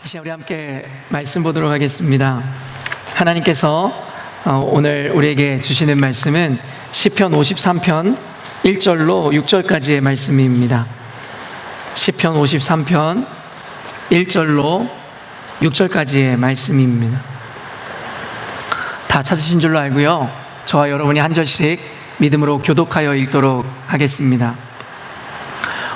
이 시간 우리 함께 말씀 보도록 하겠습니다. 하나님께서 오늘 우리에게 주시는 말씀은 시편 53편 1절로 6절까지의 말씀입니다. 시편 53편 1절로 6절까지의 말씀입니다. 다 찾으신 줄로 알고요, 저와 여러분이 한 절씩 믿음으로 교독하여 읽도록 하겠습니다.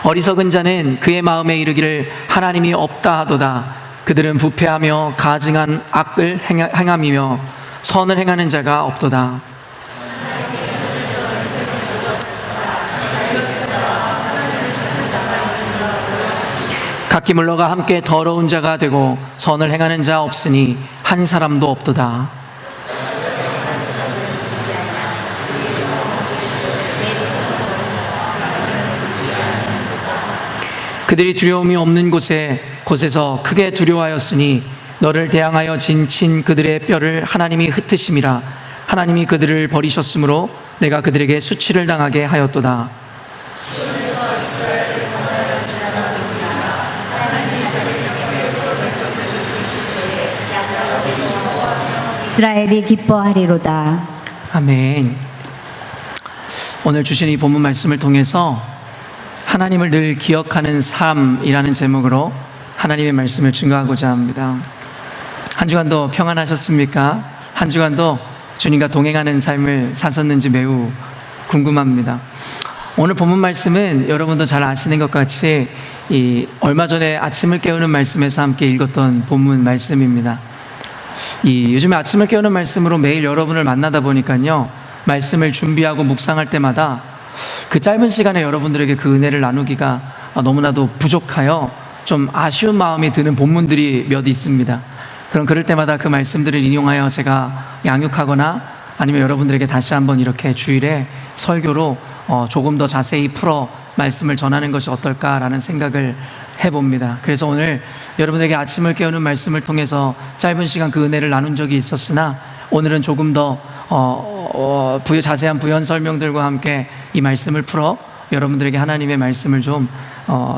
어리석은 자는 그의 마음에 이르기를 하나님이 없다 하도다. 그들은 부패하며 가증한 악을 행함이며 선을 행하는 자가 없도다. 각기 물러가 함께 더러운 자가 되고 선을 행하는 자 없으니 한 사람도 없도다. 그들이 두려움이 없는 곳에서 크게 두려워하였으니 너를 대항하여 진친 그들의 뼈를 하나님이 흩으심이라. 하나님이 그들을 버리셨으므로 내가 그들에게 수치를 당하게 하였도다. 이스라엘이 기뻐하리로다. 아멘. 오늘 주신 이 본문 말씀을 통해서 하나님을 늘 기억하는 삶이라는 제목으로 하나님의 말씀을 증거하고자 합니다. 한 주간도 평안하셨습니까? 한 주간도 주님과 동행하는 삶을 사셨는지 매우 궁금합니다. 오늘 본문 말씀은 여러분도 잘 아시는 것 같이 얼마 전에 아침을 깨우는 말씀에서 함께 읽었던 본문 말씀입니다. 요즘에 아침을 깨우는 말씀으로 매일 여러분을 만나다 보니까요, 말씀을 준비하고 묵상할 때마다 그 짧은 시간에 여러분들에게 그 은혜를 나누기가 너무나도 부족하여 좀 아쉬운 마음이 드는 본문들이 몇 있습니다. 그럴 때마다 그 말씀들을 인용하여 제가 양육하거나 아니면 여러분들에게 다시 한번 이렇게 주일에 설교로 조금 더 자세히 풀어 말씀을 전하는 것이 어떨까라는 생각을 해봅니다. 그래서 오늘 여러분에게 아침을 깨우는 말씀을 통해서 짧은 시간 그 은혜를 나눈 적이 있었으나 오늘은 조금 더 자세한 부연 설명들과 함께 이 말씀을 풀어 여러분들에게 하나님의 말씀을 좀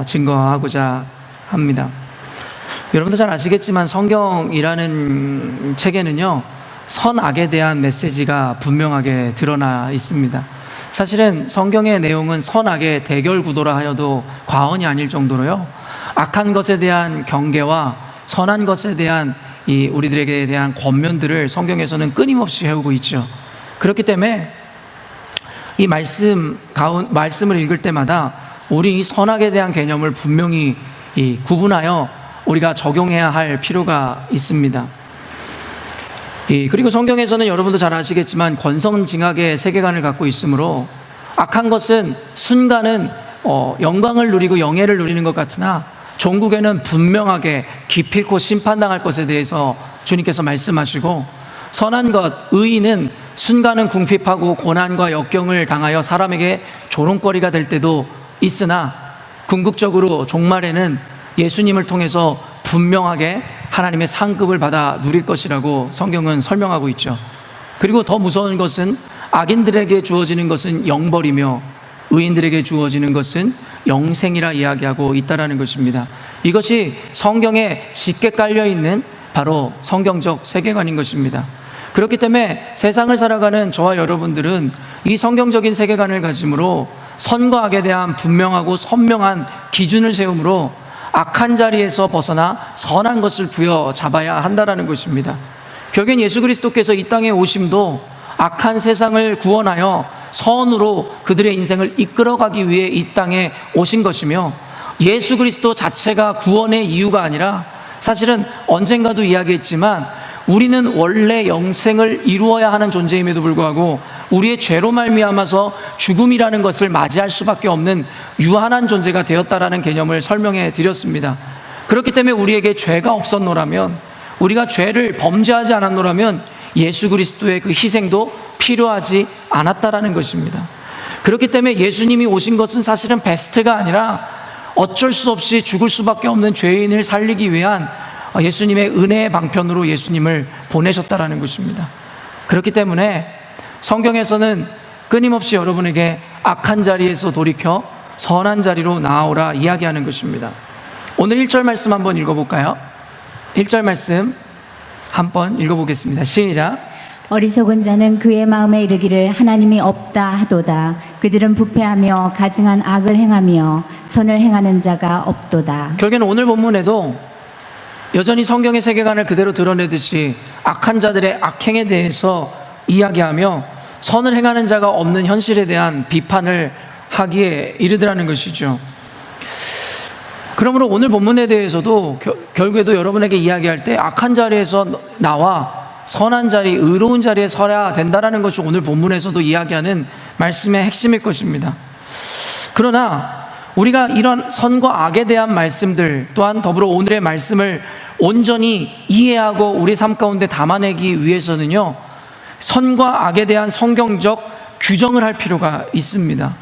증거하고자 합니다. 여러분도 잘 아시겠지만 성경이라는 책에는요, 선악에 대한 메시지가 분명하게 드러나 있습니다. 사실은 성경의 내용은 선악의 대결 구도라 하여도 과언이 아닐 정도로요, 악한 것에 대한 경계와 선한 것에 대한 우리들에게 대한 권면들을 성경에서는 끊임없이 해오고 있죠. 그렇기 때문에 이 말씀을 읽을 때마다 우리 이 선악에 대한 개념을 분명히 구분하여 우리가 적용해야 할 필요가 있습니다. 그리고 성경에서는 여러분도 잘 아시겠지만 권선징악의 세계관을 갖고 있으므로 악한 것은 순간은 영광을 누리고 영예를 누리는 것 같으나 종국에는 분명하게 기필코 심판당할 것에 대해서 주님께서 말씀하시고, 선한 것, 의인은 순간은 궁핍하고 고난과 역경을 당하여 사람에게 조롱거리가 될 때도 있으나 궁극적으로 종말에는 예수님을 통해서 분명하게 하나님의 상급을 받아 누릴 것이라고 성경은 설명하고 있죠. 그리고 더 무서운 것은 악인들에게 주어지는 것은 영벌이며 의인들에게 주어지는 것은 영생이라 이야기하고 있다는 것입니다. 이것이 성경에 짙게 깔려있는 바로 성경적 세계관인 것입니다. 그렇기 때문에 세상을 살아가는 저와 여러분들은 이 성경적인 세계관을 가짐으로 선과 악에 대한 분명하고 선명한 기준을 세우므로 악한 자리에서 벗어나 선한 것을 부여잡아야 한다는 것입니다. 결국엔 예수 그리스도께서 이 땅에 오심도 악한 세상을 구원하여 선으로 그들의 인생을 이끌어가기 위해 이 땅에 오신 것이며, 예수 그리스도 자체가 구원의 이유가 아니라, 사실은 언젠가도 이야기했지만 우리는 원래 영생을 이루어야 하는 존재임에도 불구하고 우리의 죄로 말미암아서 죽음이라는 것을 맞이할 수밖에 없는 유한한 존재가 되었다라는 개념을 설명해 드렸습니다. 그렇기 때문에 우리에게 죄가 없었노라면, 우리가 죄를 범죄하지 않았노라면 예수 그리스도의 그 희생도 필요하지 않았다라는 것입니다. 그렇기 때문에 예수님이 오신 것은 사실은 베스트가 아니라 어쩔 수 없이 죽을 수밖에 없는 죄인을 살리기 위한 예수님의 은혜의 방편으로 예수님을 보내셨다라는 것입니다. 그렇기 때문에 성경에서는 끊임없이 여러분에게 악한 자리에서 돌이켜 선한 자리로 나아오라 이야기하는 것입니다. 오늘 1절 말씀 한번 읽어볼까요? 1절 말씀 한번 읽어보겠습니다. 시작. 어리석은 자는 그의 마음에 이르기를 하나님이 없다 하도다. 그들은 부패하며 가증한 악을 행하며 선을 행하는 자가 없도다. 결국에는 오늘 본문에도 여전히 성경의 세계관을 그대로 드러내듯이 악한 자들의 악행에 대해서 이야기하며 선을 행하는 자가 없는 현실에 대한 비판을 하기에 이르더라는 것이죠. 그러므로 오늘 본문에 대해서도 결국에도 여러분에게 이야기할 때 악한 자리에서 나와 선한 자리, 의로운 자리에 서야 된다는 것이 오늘 본문에서도 이야기하는 말씀의 핵심일 것입니다. 그러나 우리가 이런 선과 악에 대한 말씀들 또한 더불어 오늘의 말씀을 온전히 이해하고 우리 삶 가운데 담아내기 위해서는요, 선과 악에 대한 성경적 규정을 할 필요가 있습니다.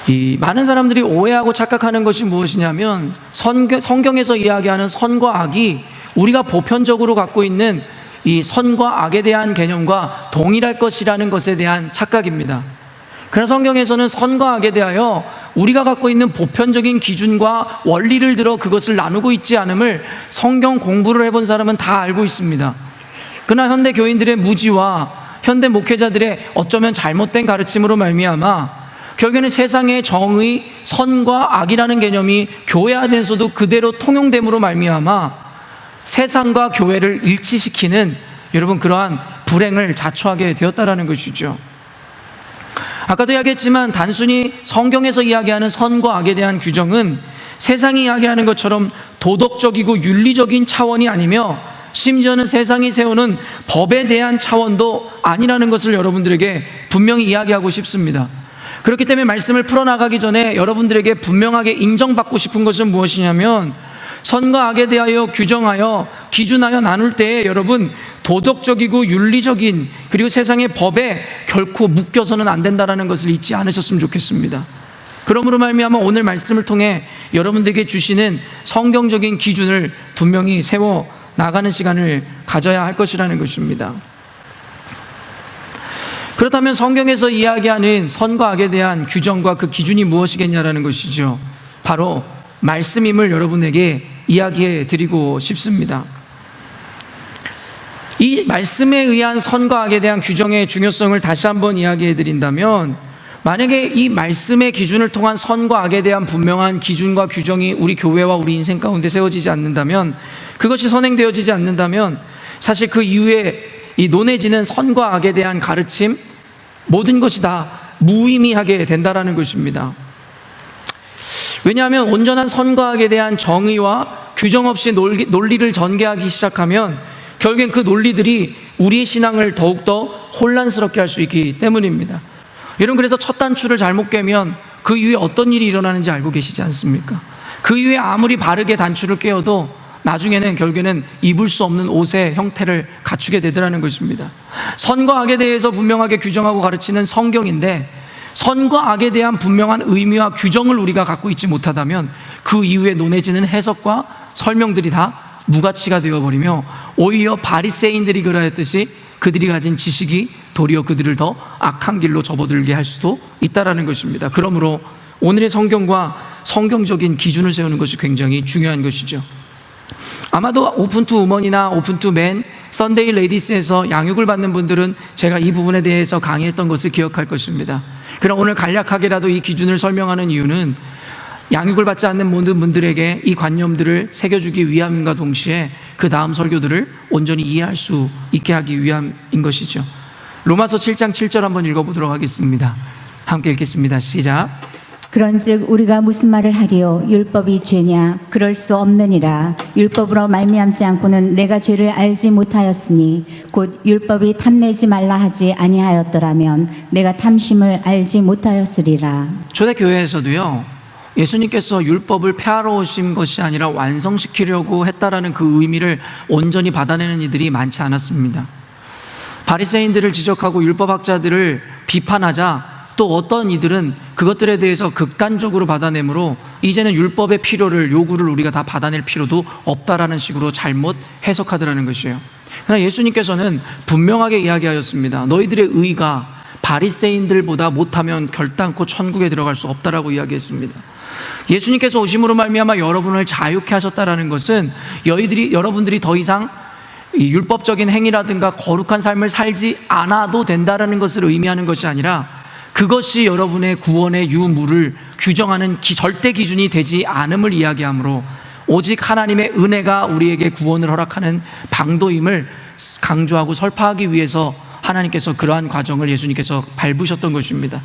이 많은 사람들이 오해하고 착각하는 것이 무엇이냐면 성경에서 이야기하는 선과 악이 우리가 보편적으로 갖고 있는 이 선과 악에 대한 개념과 동일할 것이라는 것에 대한 착각입니다. 그러나 성경에서는 선과 악에 대하여 우리가 갖고 있는 보편적인 기준과 원리를 들어 그것을 나누고 있지 않음을 성경 공부를 해본 사람은 다 알고 있습니다. 그러나 현대 교인들의 무지와 현대 목회자들의 어쩌면 잘못된 가르침으로 말미암아 결국에는 세상의 정의, 선과 악이라는 개념이 교회 안에서도 그대로 통용됨으로 말미암아 세상과 교회를 일치시키는 여러분 그러한 불행을 자초하게 되었다라는 것이죠. 아까도 이야기했지만 단순히 성경에서 이야기하는 선과 악에 대한 규정은 세상이 이야기하는 것처럼 도덕적이고 윤리적인 차원이 아니며 심지어는 세상이 세우는 법에 대한 차원도 아니라는 것을 여러분들에게 분명히 이야기하고 싶습니다. 그렇기 때문에 말씀을 풀어나가기 전에 여러분들에게 분명하게 인정받고 싶은 것은 무엇이냐면 선과 악에 대하여 규정하여 기준하여 나눌 때에 여러분 도덕적이고 윤리적인 그리고 세상의 법에 결코 묶여서는 안 된다는 것을 잊지 않으셨으면 좋겠습니다. 그러므로 말미암아 오늘 말씀을 통해 여러분들에게 주시는 성경적인 기준을 분명히 세워 나가는 시간을 가져야 할 것이라는 것입니다. 그렇다면 성경에서 이야기하는 선과 악에 대한 규정과 그 기준이 무엇이겠냐라는 것이죠. 바로 말씀임을 여러분에게 이야기해 드리고 싶습니다. 이 말씀에 의한 선과 악에 대한 규정의 중요성을 다시 한번 이야기해 드린다면, 만약에 이 말씀의 기준을 통한 선과 악에 대한 분명한 기준과 규정이 우리 교회와 우리 인생 가운데 세워지지 않는다면, 그것이 선행되어지지 않는다면 사실 그 이후에 이 논해지는 선과 악에 대한 가르침, 모든 것이 다 무의미하게 된다라는 것입니다. 왜냐하면 온전한 선과 악에 대한 정의와 규정 없이 논리를 전개하기 시작하면 결국엔 그 논리들이 우리의 신앙을 더욱더 혼란스럽게 할 수 있기 때문입니다. 여러분, 그래서 첫 단추를 잘못 깨면 그 이후에 어떤 일이 일어나는지 알고 계시지 않습니까? 그 이후에 아무리 바르게 단추를 깨어도 나중에는 결국에는 입을 수 없는 옷의 형태를 갖추게 되더라는 것입니다. 선과 악에 대해서 분명하게 규정하고 가르치는 성경인데 선과 악에 대한 분명한 의미와 규정을 우리가 갖고 있지 못하다면 그 이후에 논해지는 해석과 설명들이 다 무가치가 되어버리며 오히려 바리새인들이 그러했듯이 그들이 가진 지식이 도리어 그들을 더 악한 길로 접어들게 할 수도 있다는 것입니다. 그러므로 오늘의 성경과 성경적인 기준을 세우는 것이 굉장히 중요한 것이죠. 아마도 오픈 투 우먼이나 오픈 투 맨, 썬데이 레디스에서 양육을 받는 분들은 제가 이 부분에 대해서 강의했던 것을 기억할 것입니다. 그럼 오늘 간략하게라도 이 기준을 설명하는 이유는 양육을 받지 않는 모든 분들에게 이 관념들을 새겨주기 위함과 동시에 그 다음 설교들을 온전히 이해할 수 있게 하기 위함인 것이죠. 로마서 7장 7절 한번 읽어보도록 하겠습니다. 함께 읽겠습니다. 시작. 그런즉 우리가 무슨 말을 하리요? 율법이 죄냐? 그럴 수 없느니라. 율법으로 말미암지 않고는 내가 죄를 알지 못하였으니 곧 율법이 탐내지 말라 하지 아니하였더라면 내가 탐심을 알지 못하였으리라. 초대교회에서도요, 예수님께서 율법을 폐하러 오신 것이 아니라 완성시키려고 했다라는 그 의미를 온전히 받아내는 이들이 많지 않았습니다. 바리새인들을 지적하고 율법학자들을 비판하자 또 어떤 이들은 그것들에 대해서 극단적으로 받아내므로 이제는 율법의 필요를, 요구를 우리가 다 받아낼 필요도 없다라는 식으로 잘못 해석하더라는 것이에요. 그러나 예수님께서는 분명하게 이야기하였습니다. 너희들의 의가 바리새인들보다 못하면 결단코 천국에 들어갈 수 없다라고 이야기했습니다. 예수님께서 오심으로 말미암아 여러분을 자유케 하셨다라는 것은 여러분들이 더 이상 이 율법적인 행위라든가 거룩한 삶을 살지 않아도 된다라는 것을 의미하는 것이 아니라, 그것이 여러분의 구원의 유무를 규정하는 절대 기준이 되지 않음을 이야기하므로 오직 하나님의 은혜가 우리에게 구원을 허락하는 방도임을 강조하고 설파하기 위해서 하나님께서 그러한 과정을 예수님께서 밟으셨던 것입니다.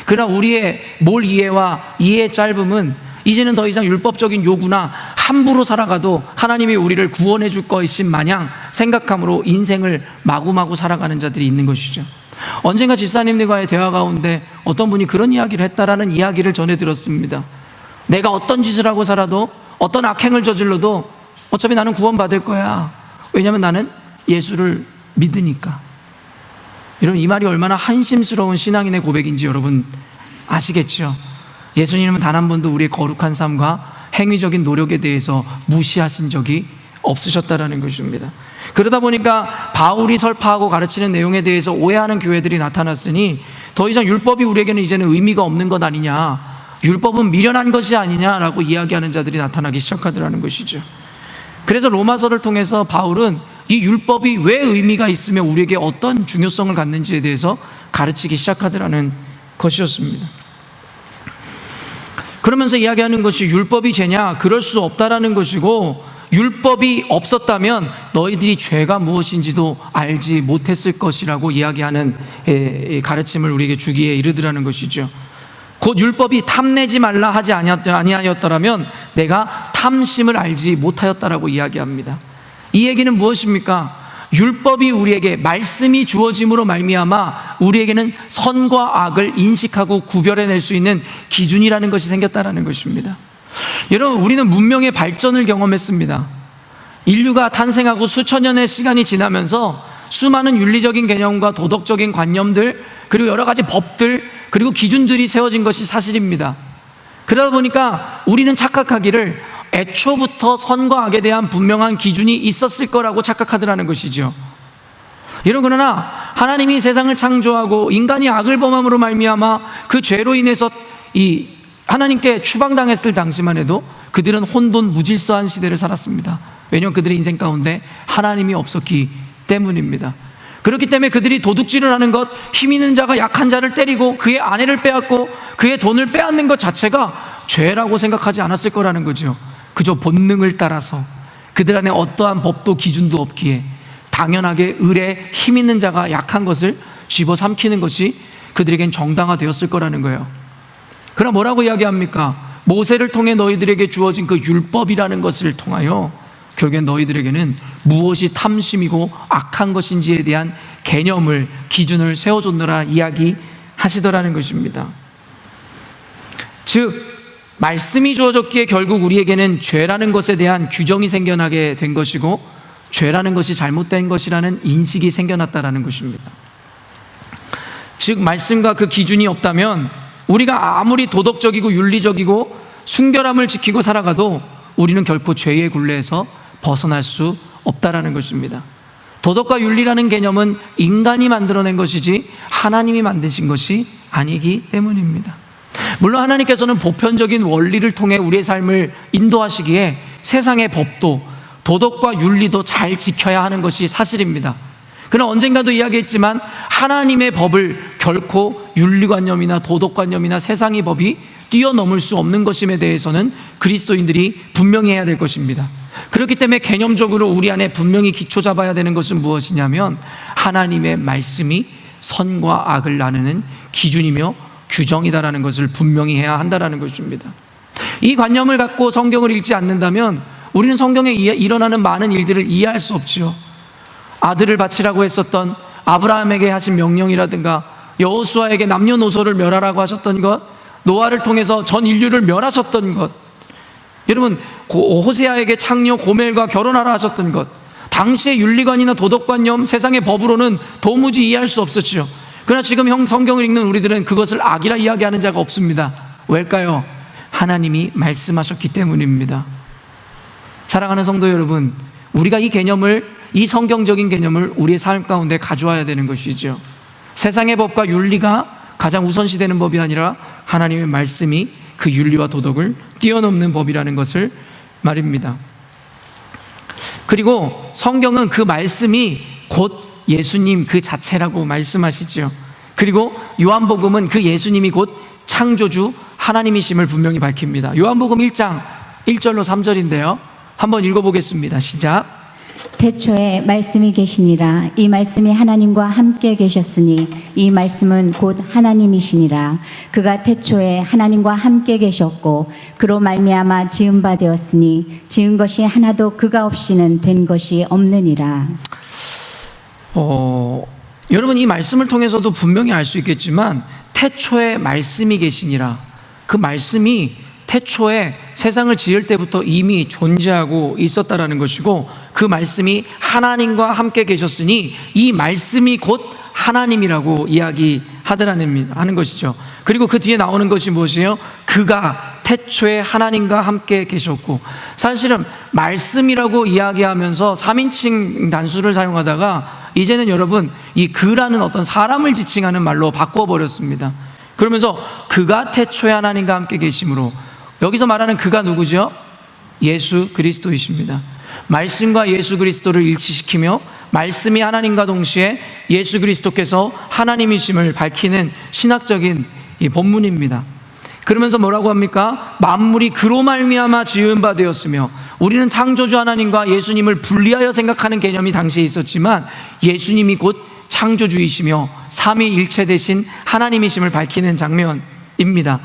그러나 우리의 몰 이해와 이해의 짧음은 이제는 더 이상 율법적인 요구나 함부로 살아가도 하나님이 우리를 구원해 줄 것인 마냥 생각함으로 인생을 마구마구 살아가는 자들이 있는 것이죠. 언젠가 집사님들과의 대화 가운데 어떤 분이 그런 이야기를 했다라는 이야기를 전해 들었습니다. 내가 어떤 짓을 하고 살아도, 어떤 악행을 저질러도 어차피 나는 구원받을 거야. 왜냐하면 나는 예수를 믿으니까. 이 말이 얼마나 한심스러운 신앙인의 고백인지 여러분 아시겠죠? 예수님은 단 한 번도 우리의 거룩한 삶과 행위적인 노력에 대해서 무시하신 적이 없으셨다라는 것입니다. 그러다 보니까 바울이 설파하고 가르치는 내용에 대해서 오해하는 교회들이 나타났으니 더 이상 율법이 우리에게는 이제는 의미가 없는 것 아니냐, 율법은 미련한 것이 아니냐라고 이야기하는 자들이 나타나기 시작하더라는 것이죠. 그래서 로마서를 통해서 바울은 이 율법이 왜 의미가 있으며 우리에게 어떤 중요성을 갖는지에 대해서 가르치기 시작하더라는 것이었습니다. 그러면서 이야기하는 것이 율법이 죄냐? 그럴 수 없다라는 것이고, 율법이 없었다면 너희들이 죄가 무엇인지도 알지 못했을 것이라고 이야기하는 가르침을 우리에게 주기에 이르더라는 것이죠. 곧 율법이 탐내지 말라 하지 아니하였더라면 내가 탐심을 알지 못하였다라고 이야기합니다. 이 얘기는 무엇입니까? 율법이 우리에게, 말씀이 주어짐으로 말미암아 우리에게는 선과 악을 인식하고 구별해낼 수 있는 기준이라는 것이 생겼다라는 것입니다. 여러분, 우리는 문명의 발전을 경험했습니다. 인류가 탄생하고 수천 년의 시간이 지나면서 수많은 윤리적인 개념과 도덕적인 관념들, 그리고 여러 가지 법들, 그리고 기준들이 세워진 것이 사실입니다. 그러다 보니까 우리는 착각하기를 애초부터 선과 악에 대한 분명한 기준이 있었을 거라고 착각하더라는 것이죠. 그러나 하나님이 세상을 창조하고 인간이 악을 범함으로 말미암아 그 죄로 인해서 이 하나님께 추방당했을 당시만 해도 그들은 혼돈 무질서한 시대를 살았습니다. 왜냐하면 그들의 인생 가운데 하나님이 없었기 때문입니다. 그렇기 때문에 그들이 도둑질을 하는 것, 힘 있는 자가 약한 자를 때리고 그의 아내를 빼앗고 그의 돈을 빼앗는 것 자체가 죄라고 생각하지 않았을 거라는 거죠. 그저 본능을 따라서 그들 안에 어떠한 법도 기준도 없기에 당연하게 을에 힘 있는 자가 약한 것을 집어삼키는 것이 그들에겐 정당화되었을 거라는 거예요. 그러나 뭐라고 이야기합니까? 모세를 통해 너희들에게 주어진 그 율법이라는 것을 통하여 결국엔 너희들에게는 무엇이 탐심이고 악한 것인지에 대한 개념을, 기준을 세워줬노라 이야기하시더라는 것입니다. 즉 말씀이 주어졌기에 결국 우리에게는 죄라는 것에 대한 규정이 생겨나게 된 것이고, 죄라는 것이 잘못된 것이라는 인식이 생겨났다라는 것입니다. 즉 말씀과 그 기준이 없다면 우리가 아무리 도덕적이고 윤리적이고 순결함을 지키고 살아가도 우리는 결코 죄의 굴레에서 벗어날 수 없다라는 것입니다. 도덕과 윤리라는 개념은 인간이 만들어낸 것이지 하나님이 만드신 것이 아니기 때문입니다. 물론 하나님께서는 보편적인 원리를 통해 우리의 삶을 인도하시기에 세상의 법도 도덕과 윤리도 잘 지켜야 하는 것이 사실입니다. 그러나 언젠가도 이야기했지만 하나님의 법을 결코 윤리관념이나 도덕관념이나 세상의 법이 뛰어넘을 수 없는 것임에 대해서는 그리스도인들이 분명히 해야 될 것입니다. 그렇기 때문에 개념적으로 우리 안에 분명히 기초 잡아야 되는 것은 무엇이냐면 하나님의 말씀이 선과 악을 나누는 기준이며 규정이다라는 것을 분명히 해야 한다라는 것입니다. 이 관념을 갖고 성경을 읽지 않는다면 우리는 성경에 일어나는 많은 일들을 이해할 수 없지요. 아들을 바치라고 했었던 아브라함에게 하신 명령이라든가, 여호수아에게 남녀노소를 멸하라고 하셨던 것, 노아를 통해서 전 인류를 멸하셨던 것, 여러분 호세아에게 창녀 고멜과 결혼하라 하셨던 것, 당시의 윤리관이나 도덕관념, 세상의 법으로는 도무지 이해할 수 없었죠. 그러나 지금 성경을 읽는 우리들은 그것을 악이라 이야기하는 자가 없습니다. 왜일까요? 하나님이 말씀하셨기 때문입니다. 사랑하는 성도 여러분, 우리가 이 개념을, 이 성경적인 개념을 우리의 삶 가운데 가져와야 되는 것이죠. 세상의 법과 윤리가 가장 우선시되는 법이 아니라 하나님의 말씀이 그 윤리와 도덕을 뛰어넘는 법이라는 것을 말입니다. 그리고 성경은 그 말씀이 곧 예수님 그 자체라고 말씀하시죠. 그리고 요한복음은 그 예수님이 곧 창조주 하나님이심을 분명히 밝힙니다. 요한복음 1장 1절로 3절인데요. 한번 읽어보겠습니다. 시작. 태초에 말씀이 계시니라. 이 말씀이 하나님과 함께 계셨으니 이 말씀은 곧 하나님이시니라. 그가 태초에 하나님과 함께 계셨고 그로 말미암아 지은 바 되었으니 지은 것이 하나도 그가 없이는 된 것이 없느니라. 여러분 이 말씀을 통해서도 분명히 알 수 있겠지만 태초에 말씀이 계시니라. 그 말씀이 태초에 세상을 지을 때부터 이미 존재하고 있었다라는 것이고 그 말씀이 하나님과 함께 계셨으니 이 말씀이 곧 하나님이라고 이야기하는 것이죠. 그리고 그 뒤에 나오는 것이 무엇이에요? 그가 태초에 하나님과 함께 계셨고, 사실은 말씀이라고 이야기하면서 3인칭 단수를 사용하다가 이제는 여러분 이 그라는 어떤 사람을 지칭하는 말로 바꿔버렸습니다. 그러면서 그가 태초에 하나님과 함께 계심으로, 여기서 말하는 그가 누구죠? 예수 그리스도이십니다. 말씀과 예수 그리스도를 일치시키며 말씀이 하나님과 동시에 예수 그리스도께서 하나님이심을 밝히는 신학적인 이 본문입니다. 그러면서 뭐라고 합니까? 만물이 그로 말미암아 지은 바 되었으며, 우리는 창조주 하나님과 예수님을 분리하여 생각하는 개념이 당시에 있었지만 예수님이 곧 창조주이시며 삼위일체 되신 하나님이심을 밝히는 장면입니다.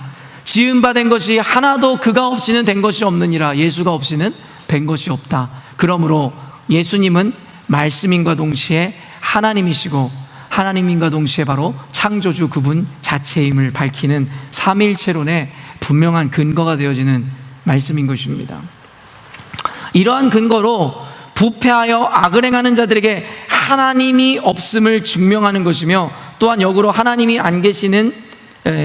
지은 바 된 것이 하나도 그가 없이는 된 것이 없느니라. 예수가 없이는 된 것이 없다. 그러므로 예수님은 말씀인과 동시에 하나님이시고 하나님인과 동시에 바로 창조주 그분 자체임을 밝히는 삼위일체론의 분명한 근거가 되어지는 말씀인 것입니다. 이러한 근거로 부패하여 악을 행하는 자들에게 하나님이 없음을 증명하는 것이며, 또한 역으로 하나님이 안 계시는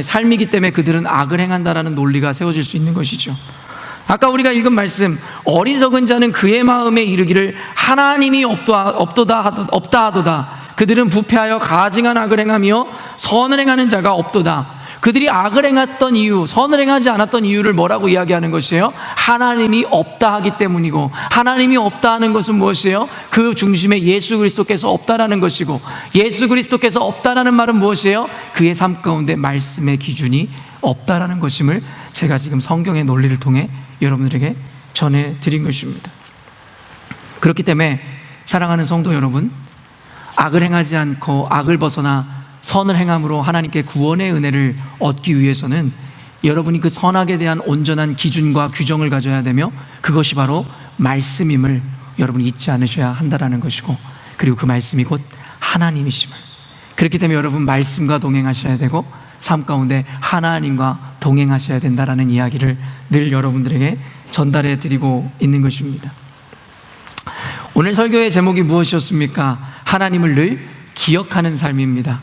삶이기 때문에 그들은 악을 행한다라는 논리가 세워질 수 있는 것이죠. 아까 우리가 읽은 말씀, 어리석은 자는 그의 마음에 이르기를 하나님이 없다 하도다. 그들은 부패하여 가증한 악을 행하며 선을 행하는 자가 없도다. 그들이 악을 행했던 이유, 선을 행하지 않았던 이유를 뭐라고 이야기하는 것이에요? 하나님이 없다 하기 때문이고, 하나님이 없다 하는 것은 무엇이에요? 그 중심에 예수 그리스도께서 없다라는 것이고, 예수 그리스도께서 없다라는 말은 무엇이에요? 그의 삶 가운데 말씀의 기준이 없다라는 것임을 제가 지금 성경의 논리를 통해 여러분들에게 전해드린 것입니다. 그렇기 때문에 사랑하는 성도 여러분, 악을 행하지 않고 악을 벗어나 선을 행함으로 하나님께 구원의 은혜를 얻기 위해서는 여러분이 그 선악에 대한 온전한 기준과 규정을 가져야 되며, 그것이 바로 말씀임을 여러분이 잊지 않으셔야 한다는 것이고, 그리고 그 말씀이 곧 하나님이심을, 그렇기 때문에 여러분 말씀과 동행하셔야 되고 삶 가운데 하나님과 동행하셔야 된다는 이야기를 늘 여러분들에게 전달해 드리고 있는 것입니다. 오늘 설교의 제목이 무엇이었습니까? 하나님을 늘 기억하는 삶입니다.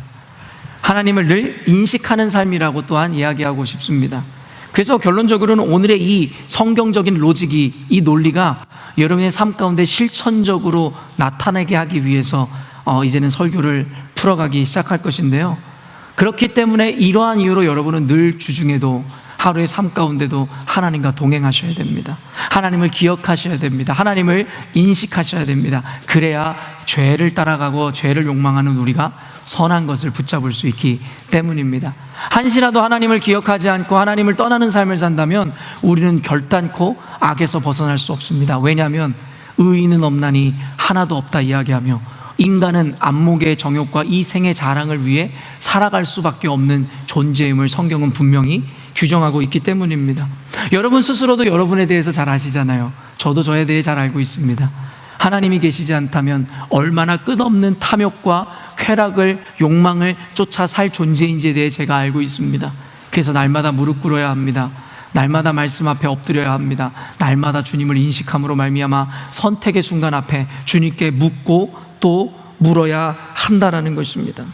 하나님을 늘 인식하는 삶이라고 또한 이야기하고 싶습니다. 그래서 결론적으로는 오늘의 이 성경적인 로직이, 이 논리가 여러분의 삶 가운데 실천적으로 나타나게 하기 위해서 이제는 설교를 풀어가기 시작할 것인데요, 그렇기 때문에 이러한 이유로 여러분은 늘 주중에도 하루의 삶 가운데도 하나님과 동행하셔야 됩니다. 하나님을 기억하셔야 됩니다. 하나님을 인식하셔야 됩니다. 그래야 죄를 따라가고 죄를 욕망하는 우리가 선한 것을 붙잡을 수 있기 때문입니다. 한시라도 하나님을 기억하지 않고 하나님을 떠나는 삶을 산다면 우리는 결단코 악에서 벗어날 수 없습니다. 왜냐하면 의인은 없나니 하나도 없다 이야기하며, 인간은 안목의 정욕과 이 생의 자랑을 위해 살아갈 수밖에 없는 존재임을 성경은 분명히 규정하고 있기 때문입니다. 여러분 스스로도 여러분에 대해서 잘 아시잖아요. 저도 저에 대해 잘 알고 있습니다. 하나님이 계시지 않다면 얼마나 끝없는 탐욕과 쾌락을, 욕망을 쫓아 살 존재인지에 대해 제가 알고 있습니다. 그래서 날마다 무릎 꿇어야 합니다. 날마다 말씀 앞에 엎드려야 합니다. 날마다 주님을 인식함으로 말미암아 선택의 순간 앞에 주님께 묻고 또 물어야 한다라는 것입니다.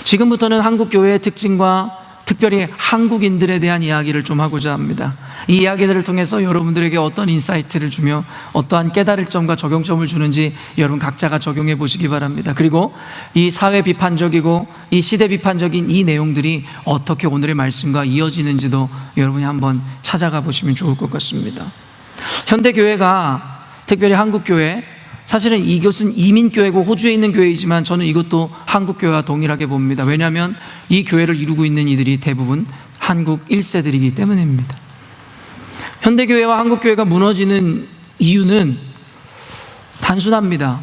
지금부터는 한국 교회의 특징과 특별히 한국인들에 대한 이야기를 좀 하고자 합니다. 이 이야기들을 통해서 여러분들에게 어떤 인사이트를 주며 어떠한 깨달을 점과 적용점을 주는지 여러분 각자가 적용해 보시기 바랍니다. 그리고 이 사회 비판적이고 이 시대 비판적인 이 내용들이 어떻게 오늘의 말씀과 이어지는지도 여러분이 한번 찾아가 보시면 좋을 것 같습니다. 현대교회가, 특별히 한국교회, 사실은 이것은 이민교회고 호주에 있는 교회이지만 저는 이것도 한국교회와 동일하게 봅니다. 왜냐하면 이 교회를 이루고 있는 이들이 대부분 한국 1세들이기 때문입니다. 현대교회와 한국교회가 무너지는 이유는 단순합니다.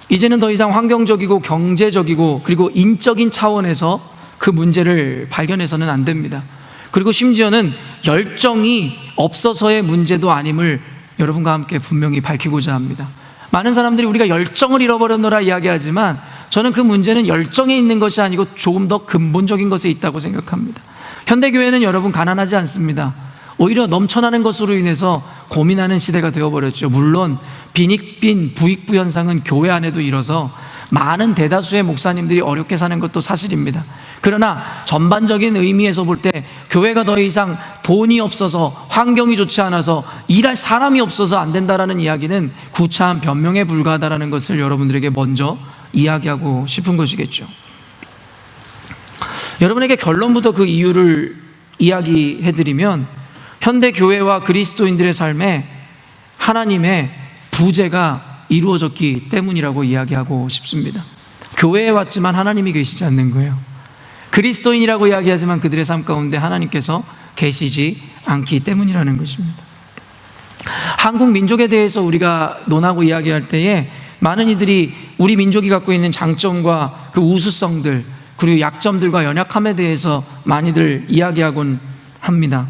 이제는 더 이상 환경적이고 경제적이고 그리고 인적인 차원에서 그 문제를 발견해서는 안 됩니다. 그리고 심지어는 열정이 없어서의 문제도 아님을 여러분과 함께 분명히 밝히고자 합니다. 많은 사람들이 우리가 열정을 잃어버렸노라 이야기하지만 저는 그 문제는 열정에 있는 것이 아니고 조금 더 근본적인 것에 있다고 생각합니다. 현대교회는 여러분 가난하지 않습니다. 오히려 넘쳐나는 것으로 인해서 고민하는 시대가 되어버렸죠. 물론 빈익빈 부익부 현상은 교회 안에도 일어서 많은 대다수의 목사님들이 어렵게 사는 것도 사실입니다. 그러나 전반적인 의미에서 볼 때 교회가 더 이상 돈이 없어서 환경이 좋지 않아서 일할 사람이 없어서 안 된다라는 이야기는 구차한 변명에 불과하다는 것을 여러분들에게 먼저 이야기하고 싶은 것이겠죠. 여러분에게 결론부터 그 이유를 이야기해드리면 현대교회와 그리스도인들의 삶에 하나님의 부재가 이루어졌기 때문이라고 이야기하고 싶습니다. 교회에 왔지만 하나님이 계시지 않는 거예요. 그리스도인이라고 이야기하지만 그들의 삶 가운데 하나님께서 계시지 않기 때문이라는 것입니다. 한국 민족에 대해서 우리가 논하고 이야기할 때에 많은 이들이 우리 민족이 갖고 있는 장점과 그 우수성들 그리고 약점들과 연약함에 대해서 많이들 이야기하곤 합니다.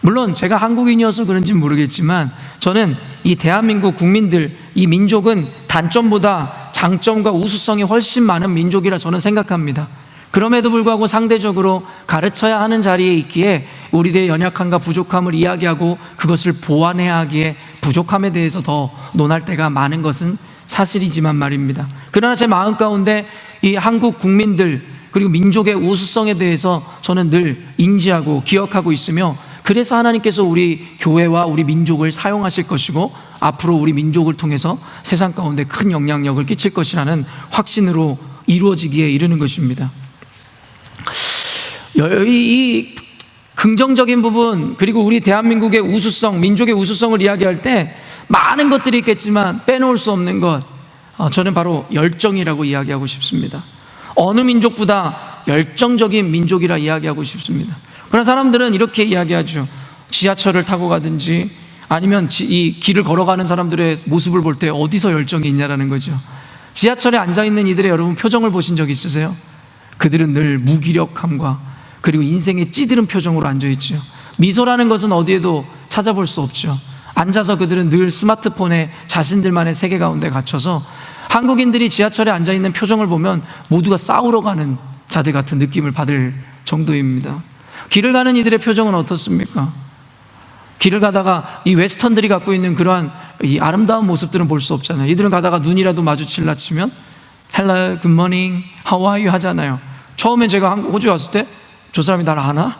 물론 제가 한국인이어서 그런지는 모르겠지만 저는 이 대한민국 국민들, 이 민족은 단점보다 장점과 우수성이 훨씬 많은 민족이라 저는 생각합니다. 그럼에도 불구하고 상대적으로 가르쳐야 하는 자리에 있기에 우리들의 연약함과 부족함을 이야기하고 그것을 보완해야 하기에 부족함에 대해서 더 논할 때가 많은 것은 사실이지만 말입니다. 그러나 제 마음 가운데 이 한국 국민들 그리고 민족의 우수성에 대해서 저는 늘 인지하고 기억하고 있으며 그래서 하나님께서 우리 교회와 우리 민족을 사용하실 것이고 앞으로 우리 민족을 통해서 세상 가운데 큰 영향력을 끼칠 것이라는 확신으로 이루어지기에 이르는 것입니다. 이 긍정적인 부분 그리고 우리 대한민국의 우수성, 민족의 우수성을 이야기할 때 많은 것들이 있겠지만 빼놓을 수 없는 것, 저는 바로 열정이라고 이야기하고 싶습니다. 어느 민족보다 열정적인 민족이라 이야기하고 싶습니다. 그러나 사람들은 이렇게 이야기하죠. 지하철을 타고 가든지 아니면 이 길을 걸어가는 사람들의 모습을 볼 때 어디서 열정이 있냐라는 거죠. 지하철에 앉아있는 이들의 여러분 표정을 보신 적 있으세요? 그들은 늘 무기력함과 그리고 인생에 찌들은 표정으로 앉아있죠. 미소라는 것은 어디에도 찾아볼 수 없죠. 앉아서 그들은 늘 스마트폰에 자신들만의 세계 가운데 갇혀서 한국인들이 지하철에 앉아있는 표정을 보면 모두가 싸우러 가는 자들 같은 느낌을 받을 정도입니다. 길을 가는 이들의 표정은 어떻습니까? 길을 가다가 이 웨스턴들이 갖고 있는 그러한 이 아름다운 모습들은 볼 수 없잖아요. 이들은 가다가 눈이라도 마주칠라 치면 Hello, good morning, how are you 하잖아요. 처음엔 제가 호주에 왔을 때 저 사람이 나를 아나?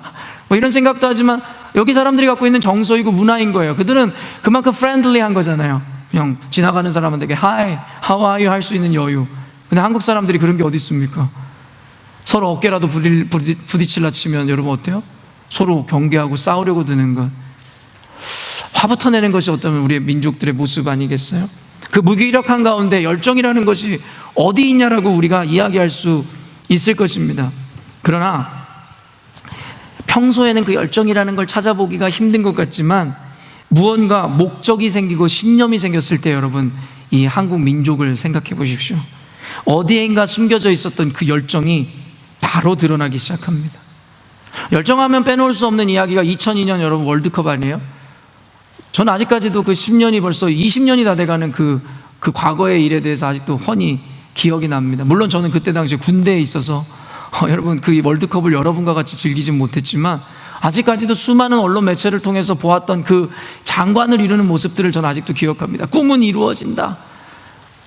뭐 이런 생각도 하지만 여기 사람들이 갖고 있는 정서이고 문화인 거예요. 그들은 그만큼 프렌들리한 거잖아요. 그냥 지나가는 사람한테 Hi, how are you 할 수 있는 여유. 근데 한국 사람들이 그런 게 어디 있습니까? 서로 어깨라도 부딪힐라 치면 여러분 어때요? 서로 경계하고 싸우려고 드는 것. 화부터 내는 것이 어쩌면 우리의 민족들의 모습 아니겠어요? 그 무기력한 가운데 열정이라는 것이 어디 있냐라고 우리가 이야기할 수 있을 것입니다. 그러나 평소에는 그 열정이라는 걸 찾아보기가 힘든 것 같지만 무언가 목적이 생기고 신념이 생겼을 때 여러분 이 한국 민족을 생각해 보십시오. 어디엔가 숨겨져 있었던 그 열정이 바로 드러나기 시작합니다. 열정하면 빼놓을 수 없는 이야기가 2002년 여러분 월드컵 아니에요? 저는 아직까지도 그 10년이 벌써 20년이 다 돼가는 그 과거의 일에 대해서 아직도 훤히 기억이 납니다. 물론 저는 그때 당시에 군대에 있어서 여러분 그 월드컵을 여러분과 같이 즐기진 못했지만 아직까지도 수많은 언론 매체를 통해서 보았던 그 장관을 이루는 모습들을 저는 아직도 기억합니다. 꿈은 이루어진다.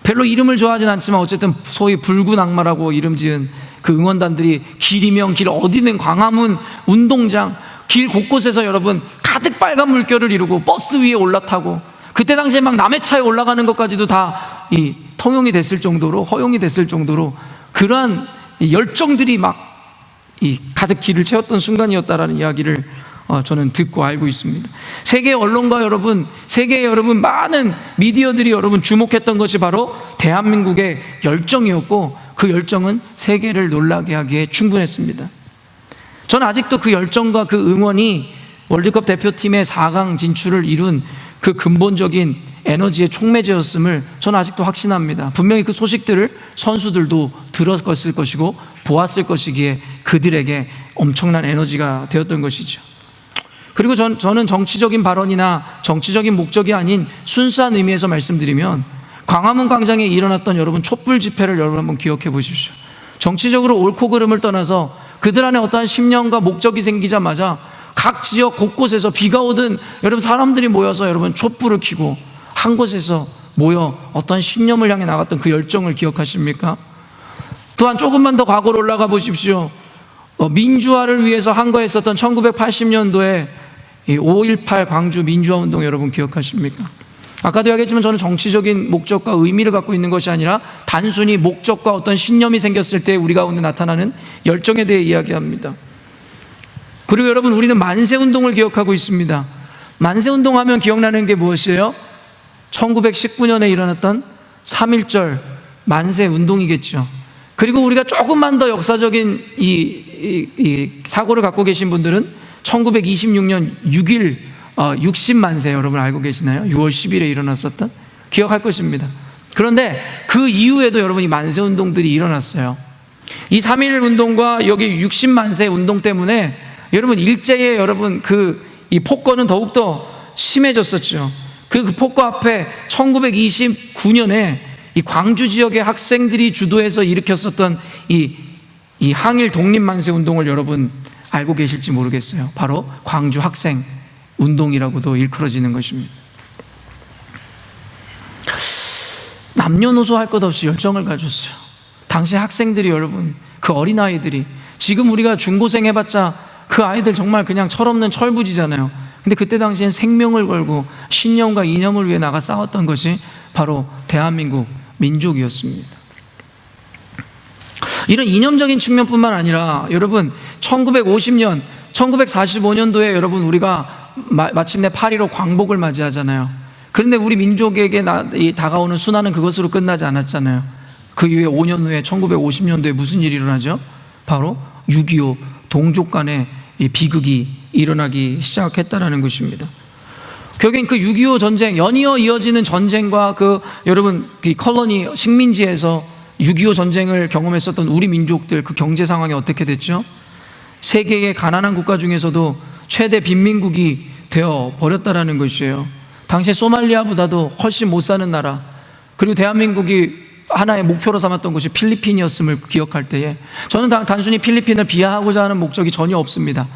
별로 이름을 좋아하진 않지만 어쨌든 소위 붉은 악마라고 이름 지은 그 응원단들이 길이면 길 어디든 광화문 운동장 길 곳곳에서 여러분 가득 빨간 물결을 이루고 버스 위에 올라타고 그때 당시에 막 남의 차에 올라가는 것까지도 다 이 통용이 됐을 정도로, 허용이 됐을 정도로 그러한 이 열정들이 막 이 가득 길을 채웠던 순간이었다라는 이야기를 저는 듣고 알고 있습니다. 세계 언론과 여러분, 세계의 여러분, 많은 미디어들이 여러분 주목했던 것이 바로 대한민국의 열정이었고, 그 열정은 세계를 놀라게 하기에 충분했습니다. 저는 아직도 그 열정과 그 응원이 월드컵 대표팀의 4강 진출을 이룬 그 근본적인 에너지의 촉매제였음을 저는 아직도 확신합니다. 분명히 그 소식들을 선수들도 들었을 것이고 보았을 것이기에 그들에게 엄청난 에너지가 되었던 것이죠. 그리고 저는 정치적인 발언이나 정치적인 목적이 아닌 순수한 의미에서 말씀드리면, 광화문 광장에 일어났던 여러분 촛불 집회를 여러분 한번 기억해 보십시오. 정치적으로 옳고 그름을 떠나서 그들 안에 어떠한 심령과 목적이 생기자마자 각 지역 곳곳에서 비가 오든 여러분 사람들이 모여서 여러분 촛불을 켜고 한 곳에서 모여 어떤 신념을 향해 나갔던 그 열정을 기억하십니까? 또한 조금만 더 과거로 올라가 보십시오. 민주화를 위해서 한거했었던 1980년도에 5.18 광주 민주화 운동 여러분 기억하십니까? 아까도 이야기했지만 저는 정치적인 목적과 의미를 갖고 있는 것이 아니라 단순히 목적과 어떤 신념이 생겼을 때 우리 가운데 나타나는 열정에 대해 이야기합니다. 그리고 여러분, 우리는 만세운동을 기억하고 있습니다. 만세운동 하면 기억나는 게 무엇이에요? 1919년에 일어났던 3.1절 만세운동이겠죠. 그리고 우리가 조금만 더 역사적인 이 사고를 갖고 계신 분들은 1926년 6.1 60만세 여러분 알고 계시나요? 6월 10일에 일어났었던, 기억할 것입니다. 그런데 그 이후에도 여러분 이 만세운동들이 일어났어요. 이 3.1 운동과 여기 60만세 운동 때문에 여러분 일제의 여러분 이 폭거는 더욱더 심해졌었죠. 그 폭거 앞에 1929년에 이 광주 지역의 학생들이 주도해서 일으켰었던 이 항일 독립만세 운동을 여러분 알고 계실지 모르겠어요. 바로 광주 학생 운동이라고도 일컬어지는 것입니다. 남녀노소 할 것 없이 열정을 가졌어요. 당시 학생들이 여러분, 그 어린아이들이, 지금 우리가 중고생 해봤자 그 아이들 정말 그냥 철없는 철부지잖아요. 근데 그때 당시엔 생명을 걸고 신념과 이념을 위해 나가 싸웠던 것이 바로 대한민국 민족이었습니다. 이런 이념적인 측면뿐만 아니라 여러분 1950년, 1945년도에 여러분 우리가 마침내 8.15 광복을 맞이하잖아요. 그런데 우리 민족에게 다가오는 순환은 그것으로 끝나지 않았잖아요. 그 이후에 5년 후에 1950년도에 무슨 일이 일어나죠? 바로 6.25 동족 간의 이 비극이 일어나기 시작했다라는 것입니다. 결국엔 그 6.25 전쟁, 연이어 이어지는 전쟁과 여러분 그 컬러니 식민지에서 6.25 전쟁을 경험했었던 우리 민족들, 그 경제 상황이 어떻게 됐죠? 세계의 가난한 국가 중에서도 최대 빈민국이 되어 버렸다라는 것이에요. 당시에 소말리아보다도 훨씬 못 사는 나라, 그리고 대한민국이 하나의 목표로 삼았던 것이 필리핀이었음을 기억할 때에 저는 단순히 필리핀을 비하하고자 하는 목적이 전혀 없습니다.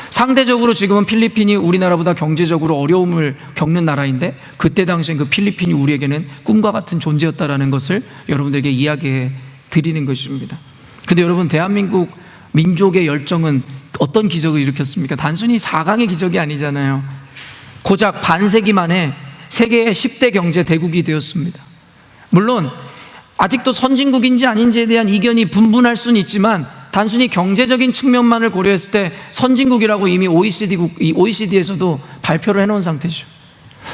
상대적으로 지금은 필리핀이 우리나라보다 경제적으로 어려움을 겪는 나라인데, 그때 당시엔 그 필리핀이 우리에게는 꿈과 같은 존재였다라는 것을 여러분들에게 이야기해 드리는 것입니다. 근데 여러분, 대한민국 민족의 열정은 어떤 기적을 일으켰습니까? 단순히 4강의 기적이 아니잖아요. 고작 반세기 만에 세계의 10대 경제 대국이 되었습니다. 물론 아직도 선진국인지 아닌지에 대한 이견이 분분할 수는 있지만, 단순히 경제적인 측면만을 고려했을 때 선진국이라고 이미 OECD에서도 발표를 해놓은 상태죠.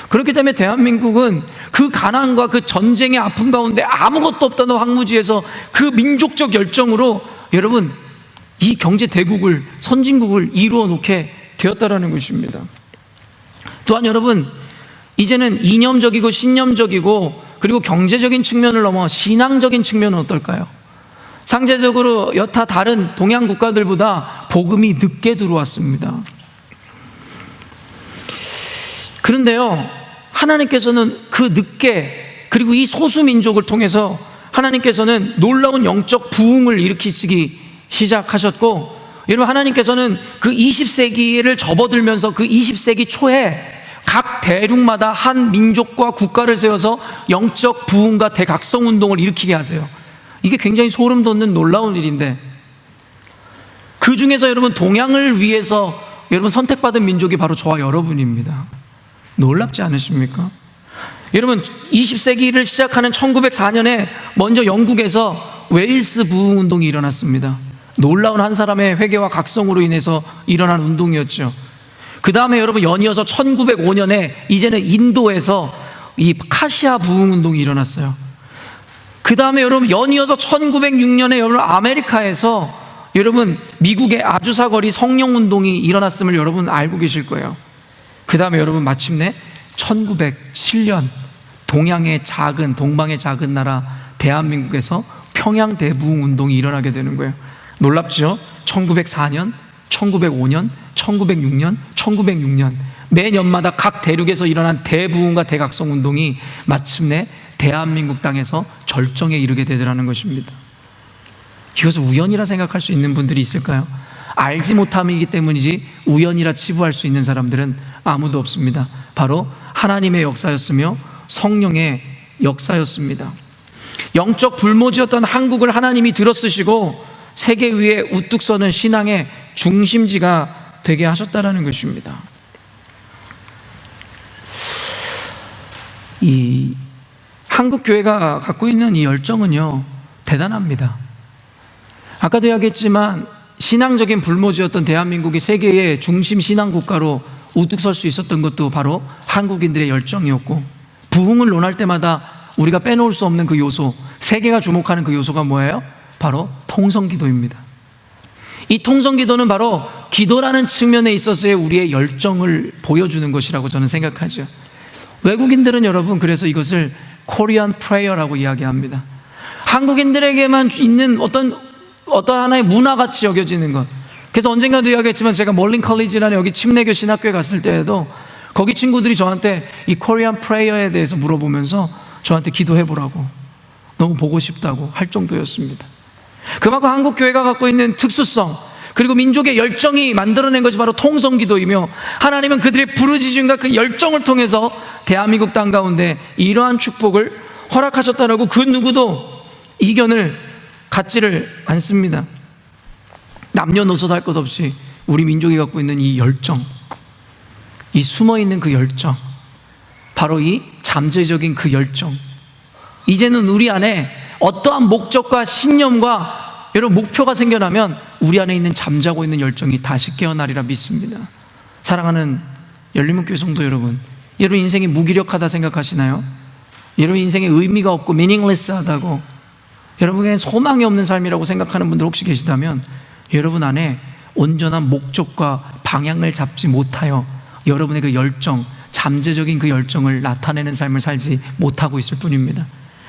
그렇기 때문에 대한민국은 그 가난과 그 전쟁의 아픔 가운데 아무것도 없다는 황무지에서 그 민족적 열정으로 여러분 이 경제 대국을, 선진국을 이루어 놓게 되었다라는 것입니다. 또한 여러분, 이제는 이념적이고 신념적이고 그리고 경제적인 측면을 넘어 신앙적인 측면은 어떨까요? 상대적으로 여타 다른 동양 국가들보다 복음이 늦게 들어왔습니다. 그런데요, 하나님께서는 그 늦게, 그리고 이 소수민족을 통해서 하나님께서는 놀라운 영적 부흥을 일으키시기 시작하셨고, 여러분 하나님께서는 그 20세기를 접어들면서 그 20세기 초에 각 대륙마다 한 민족과 국가를 세워서 영적 부흥과 대각성 운동을 일으키게 하세요. 이게 굉장히 소름 돋는 놀라운 일인데, 그 중에서 여러분 동양을 위해서 여러분, 선택받은 민족이 바로 저와 여러분입니다. 놀랍지 않으십니까? 여러분, 20세기를 시작하는 1904년에 먼저 영국에서 웨일스 부흥운동이 일어났습니다. 놀라운 한 사람의 회개와 각성으로 인해서 일어난 운동이었죠. 그 다음에 여러분, 연이어서 1905년에 이제는 인도에서 이 카시아 부흥운동이 일어났어요. 그 다음에 여러분, 연이어서 1906년에 여러분, 아메리카에서 여러분, 미국의 아주사거리 성령운동이 일어났음을 여러분 알고 계실 거예요. 그 다음에 여러분, 마침내 1907년 동방의 작은 나라 대한민국에서 평양 대부흥운동이 일어나게 되는 거예요. 놀랍죠? 1904년, 1905년, 1906년, 1906년 매년마다 각 대륙에서 일어난 대부흥과 대각성운동이 마침내 대한민국 땅에서 절정에 이르게 되더라는 것입니다. 이것을 우연이라 생각할 수 있는 분들이 있을까요? 알지 못함이기 때문이지 우연이라 치부할 수 있는 사람들은 아무도 없습니다. 바로 하나님의 역사였으며 성령의 역사였습니다. 영적 불모지였던 한국을 하나님이 들어쓰시고 세계 위에 우뚝 서는 신앙의 중심지가 되게 하셨다는 것입니다. 이 한국 교회가 갖고 있는 이 열정은요, 대단합니다. 아까도 이야기했지만 신앙적인 불모지였던 대한민국이 세계의 중심 신앙국가로 우뚝 설 수 있었던 것도 바로 한국인들의 열정이었고, 부흥을 논할 때마다 우리가 빼놓을 수 없는 그 요소, 세계가 주목하는 그 요소가 뭐예요? 바로 통성기도입니다. 이 통성기도는 바로 기도라는 측면에 있어서의 우리의 열정을 보여주는 것이라고 저는 생각하죠. 외국인들은 여러분, 그래서 이것을 코리안 프레이어라고 이야기합니다. 한국인들에게만 있는 어떤 하나의 문화같이 여겨지는 것. 그래서 언젠가도 이야기했지만 제가 멀린 컬리지라는 여기 침례교 신학교에 갔을 때에도 거기 친구들이 저한테 이 코리안 프레이어에 대해서 물어보면서 저한테 기도해보라고, 너무 보고 싶다고 할 정도였습니다. 그만큼 한국 교회가 갖고 있는 특수성, 그리고 민족의 열정이 만들어낸 것이 바로 통성기도이며, 하나님은 그들의 부르짖음과 그 열정을 통해서 대한민국 땅 가운데 이러한 축복을 허락하셨다라고 그 누구도 이견을 갖지를 않습니다. 남녀노소 할 것 없이 우리 민족이 갖고 있는 이 열정, 이 숨어있는 그 열정, 바로 이 잠재적인 그 열정, 이제는 우리 안에 어떠한 목적과 신념과 여러분 목표가 생겨나면 우리 안에 있는 잠자고 있는 열정이 다시 깨어나리라 믿습니다. 사랑하는 열린문교회 성도 여러분, 여러분 인생이 무기력하다 생각하시나요? 여러분 인생에 의미가 없고 meaningless하다고, 여러분에게 소망이 없는 삶이라고 생각하는 분들 혹시 계시다면, 여러분 안에 온전한 목적과 방향을 잡지 못하여 여러분의 그 열정, 잠재적인 그 열정을 나타내는 삶을 살지 못하고 있을 뿐입니다.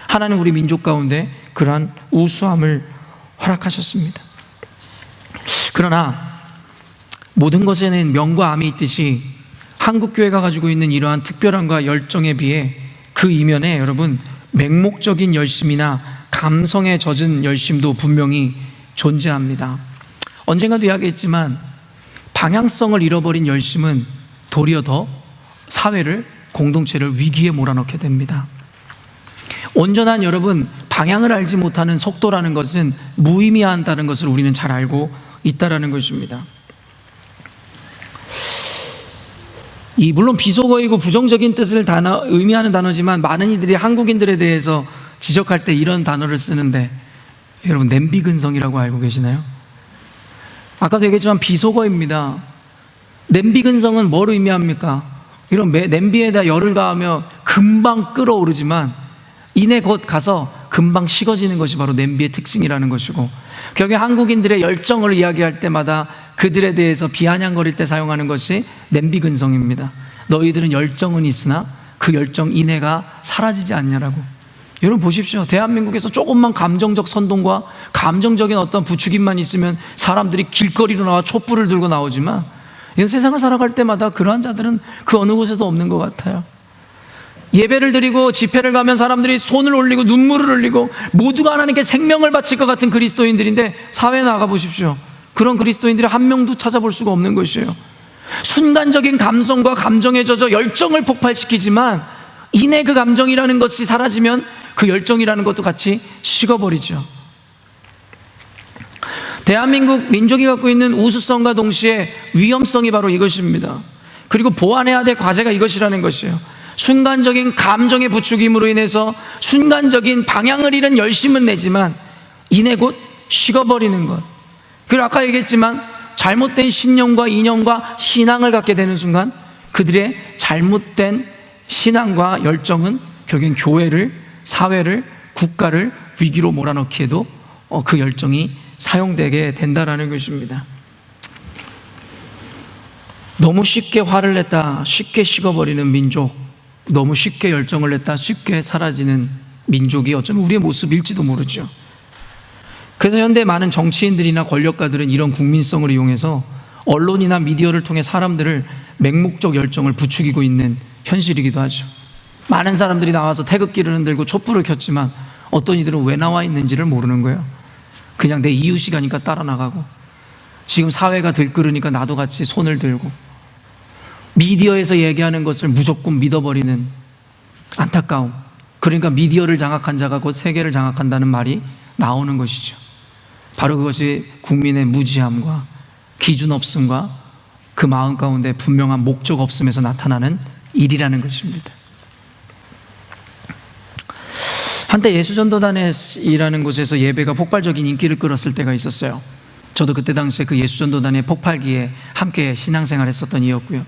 하나님 우리 민족 가운데 그러한 우수함을 허락하셨습니다. 그러나 모든 것에는 명과 암이 있듯이 한국교회가 가지고 있는 이러한 특별함과 열정에 비해 그 이면에 여러분 맹목적인 열심이나 감성에 젖은 열심도 분명히 존재합니다. 언젠가도 이야기했지만 방향성을 잃어버린 열심은 도리어 더 사회를, 공동체를 위기에 몰아넣게 됩니다. 온전한 여러분 방향을 알지 못하는 속도라는 것은 무의미한다는 것을 우리는 잘 알고 있다라는 것입니다. 물론 비속어이고 부정적인 뜻을 의미하는 단어지만 많은 이들이 한국인들에 대해서 지적할 때 이런 단어를 쓰는데, 여러분 냄비근성이라고 알고 계시나요? 아까도 얘기했지만 비속어입니다. 냄비근성은 뭘 의미합니까? 이런 냄비에다 열을 가하며 금방 끓어오르지만 이내 곧 가서 금방 식어지는 것이 바로 냄비의 특징이라는 것이고, 결국에 한국인들의 열정을 이야기할 때마다 그들에 대해서 비아냥거릴 때 사용하는 것이 냄비근성입니다. 너희들은 열정은 있으나 그 열정 이내가 사라지지 않냐라고. 여러분 보십시오. 대한민국에서 조금만 감정적 선동과 감정적인 어떤 부추김만 있으면 사람들이 길거리로 나와 촛불을 들고 나오지만, 이런 세상을 살아갈 때마다 그러한 자들은 그 어느 곳에도 없는 것 같아요. 예배를 드리고 집회를 가면 사람들이 손을 올리고 눈물을 흘리고 모두가 하나님께 생명을 바칠 것 같은 그리스도인들인데, 사회에 나가 보십시오. 그런 그리스도인들이 한 명도 찾아볼 수가 없는 것이에요. 순간적인 감성과 감정에 젖어 열정을 폭발시키지만 이내 그 감정이라는 것이 사라지면 그 열정이라는 것도 같이 식어버리죠. 대한민국 민족이 갖고 있는 우수성과 동시에 위험성이 바로 이것입니다. 그리고 보완해야 될 과제가 이것이라는 것이에요. 순간적인 감정의 부추김으로 인해서 순간적인 방향을 잃은 열심은 내지만 이내 곧 식어버리는 것. 그리고 아까 얘기했지만 잘못된 신념과 이념과 신앙을 갖게 되는 순간 그들의 잘못된 신앙과 열정은 결국엔 교회를, 사회를, 국가를 위기로 몰아넣기에도 그 열정이 사용되게 된다라는 것입니다. 너무 쉽게 화를 냈다 쉽게 식어버리는 민족, 너무 쉽게 열정을 냈다 쉽게 사라지는 민족이 어쩌면 우리의 모습일지도 모르죠. 그래서 현대 많은 정치인들이나 권력가들은 이런 국민성을 이용해서 언론이나 미디어를 통해 사람들을 맹목적 열정을 부추기고 있는 현실이기도 하죠. 많은 사람들이 나와서 태극기를 흔들고 촛불을 켰지만 어떤 이들은 왜 나와 있는지를 모르는 거예요. 그냥 내 이웃이가니까 따라 나가고, 지금 사회가 들끓으니까 나도 같이 손을 들고, 미디어에서 얘기하는 것을 무조건 믿어버리는 안타까움. 그러니까 미디어를 장악한 자가 곧 세계를 장악한다는 말이 나오는 것이죠. 바로 그것이 국민의 무지함과 기준 없음과 그 마음 가운데 분명한 목적 없음에서 나타나는 일이라는 것입니다. 한때 예수전도단이라는 곳에서 예배가 폭발적인 인기를 끌었을 때가 있었어요. 저도 그때 당시에 그 예수전도단의 폭발기에 함께 신앙생활 했었던 이였고요.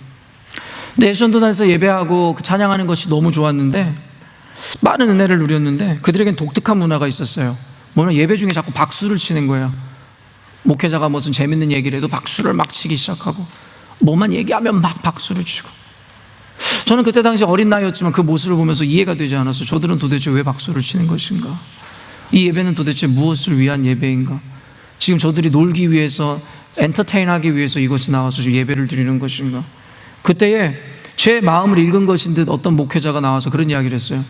근데 예수전도단에서 예배하고 그 찬양하는 것이 너무 좋았는데, 많은 은혜를 누렸는데 그들에겐 독특한 문화가 있었어요. 뭐냐면 예배 중에 자꾸 박수를 치는 거예요. 목회자가 무슨 재밌는 얘기를 해도 박수를 막 치기 시작하고, 뭐만 얘기하면 막 박수를 치고. 저는 그때 당시 어린 나이였지만 그 모습을 보면서 이해가 되지 않았어요. 저들은 도대체 왜 박수를 치는 것인가? 이 예배는 도대체 무엇을 위한 예배인가? 지금 저들이 놀기 위해서, 엔터테인하기 위해서 이것이 나와서 예배를 드리는 것인가? 그때에 제 마음을 읽은 것인 듯 어떤 목회자가 나와서 그런 이야기를 했어요.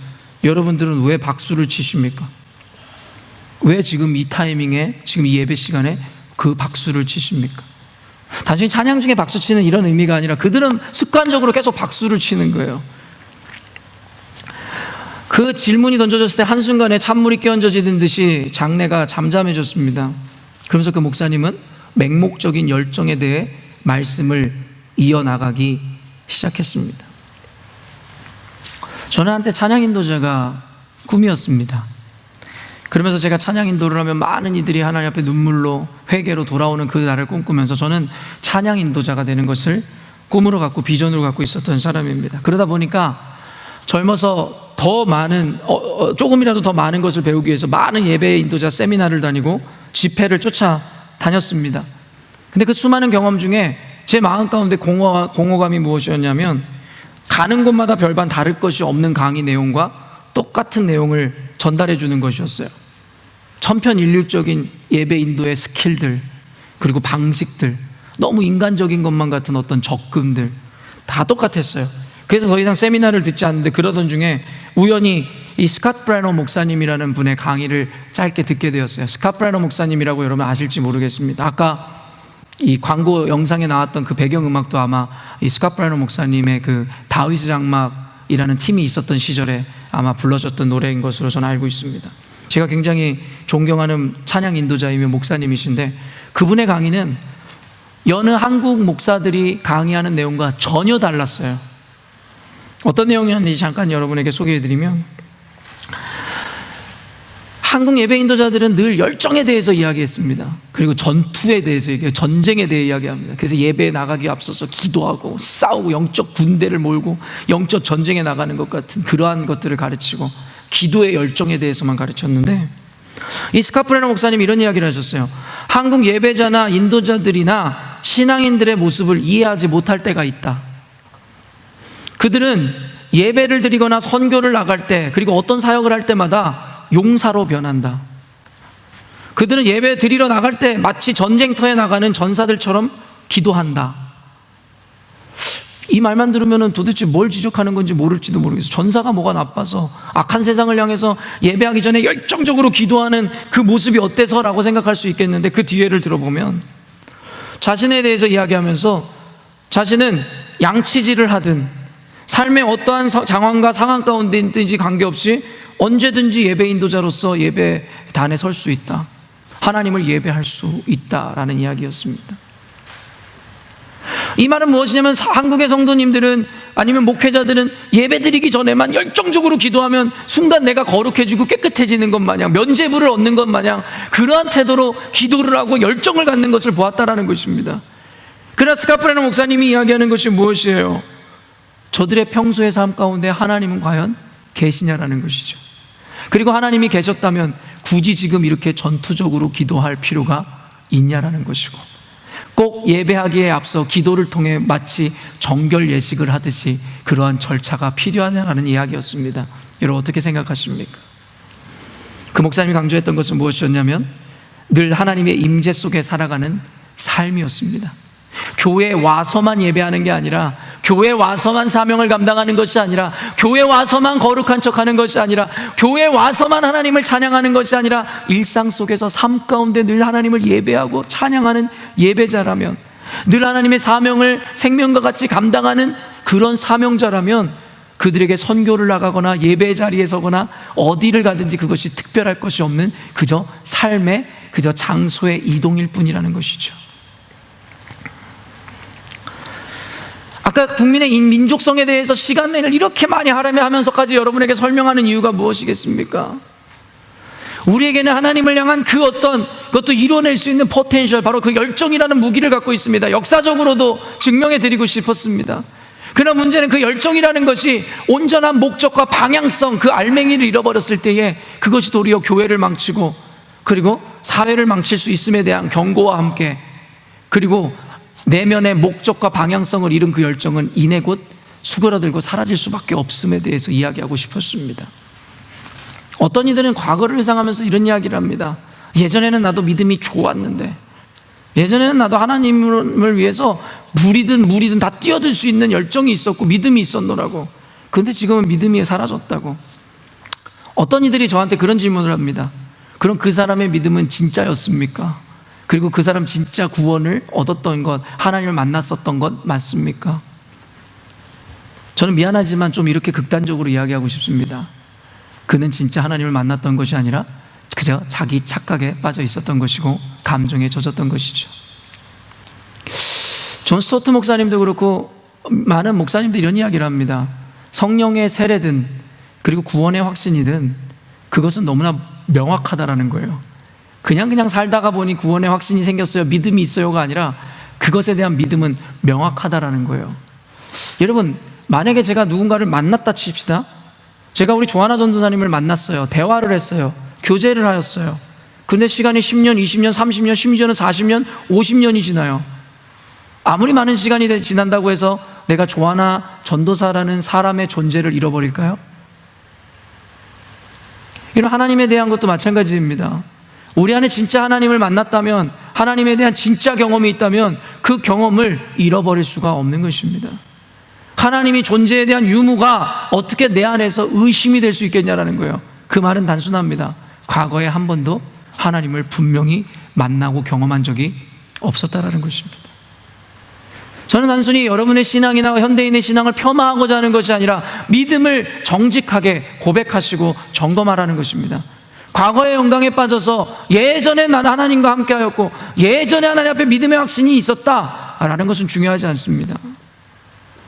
여러분들은 왜 박수를 치십니까? 왜 지금 이 타이밍에, 지금 이 예배 시간에 그 박수를 치십니까? 단순히 찬양 중에 박수 치는 이런 의미가 아니라 그들은 습관적으로 계속 박수를 치는 거예요. 그 질문이 던져졌을 때 한순간에 찬물이 끼얹어지는 듯이 장내가 잠잠해졌습니다. 그러면서 그 목사님은 맹목적인 열정에 대해 말씀을 이어나가기 시작했습니다. 저는 한때 찬양 인도자가 꿈이었습니다. 그러면서 제가 찬양 인도를 하면 많은 이들이 하나님 앞에 눈물로 회개로 돌아오는 그 날을 꿈꾸면서 저는 찬양 인도자가 되는 것을 꿈으로 갖고 비전으로 갖고 있었던 사람입니다. 그러다 보니까 젊어서 더 많은 조금이라도 더 많은 것을 배우기 위해서 많은 예배 인도자 세미나를 다니고 집회를 쫓아다녔습니다. 근데 그 수많은 경험 중에 제 마음 가운데 공허감이 무엇이었냐면, 가는 곳마다 별반 다를 것이 없는 강의 내용과 똑같은 내용을 전달해 주는 것이었어요. 천편일률적인 예배 인도의 스킬들, 그리고 방식들, 너무 인간적인 것만 같은 어떤 접근들 다 똑같았어요. 그래서 더 이상 세미나를 듣지 않는데, 그러던 중에 우연히 이 스캇 브래너 목사님이라는 분의 강의를 짧게 듣게 되었어요. 스캇 브래너 목사님이라고 여러분 아실지 모르겠습니다. 아까 이 광고 영상에 나왔던 그 배경음악도 아마 이 스캇 브래너 목사님의 그 다윗의 장막이라는 팀이 있었던 시절에 아마 불러줬던 노래인 것으로 저는 알고 있습니다. 제가 굉장히 존경하는 찬양 인도자이며 목사님이신데, 그분의 강의는 여느 한국 목사들이 강의하는 내용과 전혀 달랐어요. 어떤 내용이었는지 잠깐 여러분에게 소개해드리면, 한국 예배 인도자들은 늘 열정에 대해서 이야기했습니다. 그리고 전투에 대해서 얘기해요. 전쟁에 대해 이야기합니다. 그래서 예배에 나가기 앞서서 기도하고 싸우고 영적 군대를 몰고 영적 전쟁에 나가는 것 같은 그러한 것들을 가르치고, 기도의 열정에 대해서만 가르쳤는데, 이 스캇 브래너 목사님이 이런 이야기를 하셨어요. 한국 예배자나 인도자들이나 신앙인들의 모습을 이해하지 못할 때가 있다. 그들은 예배를 드리거나 선교를 나갈 때, 그리고 어떤 사역을 할 때마다 용사로 변한다. 그들은 예배 드리러 나갈 때 마치 전쟁터에 나가는 전사들처럼 기도한다. 이 말만 들으면 도대체 뭘 지적하는 건지 모를지도 모르겠어요. 전사가 뭐가 나빠서, 악한 세상을 향해서 예배하기 전에 열정적으로 기도하는 그 모습이 어때서? 라고 생각할 수 있겠는데, 그 뒤에를 들어보면 자신에 대해서 이야기하면서 자신은 양치질을 하든 삶의 어떠한 상황과 상황 가운데 있든지 관계없이 언제든지 예배 인도자로서 예배단에 설 수 있다. 하나님을 예배할 수 있다라는 이야기였습니다. 이 말은 무엇이냐면 한국의 성도님들은 아니면 목회자들은 예배드리기 전에만 열정적으로 기도하면 순간 내가 거룩해지고 깨끗해지는 것 마냥, 면죄부를 얻는 것 마냥 그러한 태도로 기도를 하고 열정을 갖는 것을 보았다라는 것입니다. 그러나 스카프라는 목사님이 이야기하는 것이 무엇이에요? 저들의 평소의 삶 가운데 하나님은 과연 계시냐라는 것이죠. 그리고 하나님이 계셨다면 굳이 지금 이렇게 전투적으로 기도할 필요가 있냐라는 것이고, 꼭 예배하기에 앞서 기도를 통해 마치 정결 예식을 하듯이 그러한 절차가 필요하냐는 이야기였습니다. 여러분 어떻게 생각하십니까? 그 목사님이 강조했던 것은 무엇이었냐면 늘 하나님의 임재 속에 살아가는 삶이었습니다. 교회에 와서만 예배하는 게 아니라, 교회에 와서만 사명을 감당하는 것이 아니라, 교회에 와서만 거룩한 척하는 것이 아니라, 교회에 와서만 하나님을 찬양하는 것이 아니라 일상 속에서 삶 가운데 늘 하나님을 예배하고 찬양하는 예배자라면, 늘 하나님의 사명을 생명과 같이 감당하는 그런 사명자라면 그들에게 선교를 나가거나 예배 자리에 서거나 어디를 가든지 그것이 특별할 것이 없는 그저 삶의 그저 장소의 이동일 뿐이라는 것이죠. 아까 국민의 민족성에 대해서 시간을 이렇게 많이 하면서까지 여러분에게 설명하는 이유가 무엇이겠습니까? 우리에게는 하나님을 향한 그 어떤 그것도 이뤄낼 수 있는 포텐셜, 바로 그 열정이라는 무기를 갖고 있습니다. 역사적으로도 증명해 드리고 싶었습니다. 그러나 문제는 그 열정이라는 것이 온전한 목적과 방향성, 그 알맹이를 잃어버렸을 때에 그것이 도리어 교회를 망치고 그리고 사회를 망칠 수 있음에 대한 경고와 함께, 그리고 내면의 목적과 방향성을 잃은 그 열정은 이내 곧 수그러들고 사라질 수밖에 없음에 대해서 이야기하고 싶었습니다. 어떤 이들은 과거를 회상하면서 이런 이야기를 합니다. 예전에는 나도 믿음이 좋았는데, 예전에는 나도 하나님을 위해서 물이든 다 뛰어들 수 있는 열정이 있었고 믿음이 있었노라고. 그런데 지금은 믿음이 사라졌다고. 어떤 이들이 저한테 그런 질문을 합니다. 그럼 그 사람의 믿음은 진짜였습니까? 그리고 그 사람 진짜 구원을 얻었던 것, 하나님을 만났었던 것 맞습니까? 저는 미안하지만 좀 이렇게 극단적으로 이야기하고 싶습니다. 그는 진짜 하나님을 만났던 것이 아니라 그저 자기 착각에 빠져 있었던 것이고 감정에 젖었던 것이죠. 존 스토트 목사님도 그렇고 많은 목사님들이 이런 이야기를 합니다. 성령의 세례든 그리고 구원의 확신이든 그것은 너무나 명확하다라는 거예요. 그냥 살다가 보니 구원의 확신이 생겼어요, 믿음이 있어요가 아니라 그것에 대한 믿음은 명확하다라는 거예요. 여러분, 만약에 제가 누군가를 만났다 칩시다. 제가 우리 조하나 전도사님을 만났어요. 대화를 했어요. 교제를 하였어요. 그런데 시간이 10년, 20년, 30년, 심지어는 40년, 50년이 지나요. 아무리 많은 시간이 지난다고 해서 내가 조하나 전도사라는 사람의 존재를 잃어버릴까요? 이런 하나님에 대한 것도 마찬가지입니다. 우리 안에 진짜 하나님을 만났다면, 하나님에 대한 진짜 경험이 있다면 그 경험을 잃어버릴 수가 없는 것입니다. 하나님이 존재에 대한 유무가 어떻게 내 안에서 의심이 될 수 있겠냐라는 거예요. 그 말은 단순합니다. 과거에 한 번도 하나님을 분명히 만나고 경험한 적이 없었다라는 것입니다. 저는 단순히 여러분의 신앙이나 현대인의 신앙을 폄하하고자 하는 것이 아니라 믿음을 정직하게 고백하시고 점검하라는 것입니다. 과거의 영광에 빠져서 예전에 나는 하나님과 함께하였고 예전에 하나님 앞에 믿음의 확신이 있었다라는 것은 중요하지 않습니다.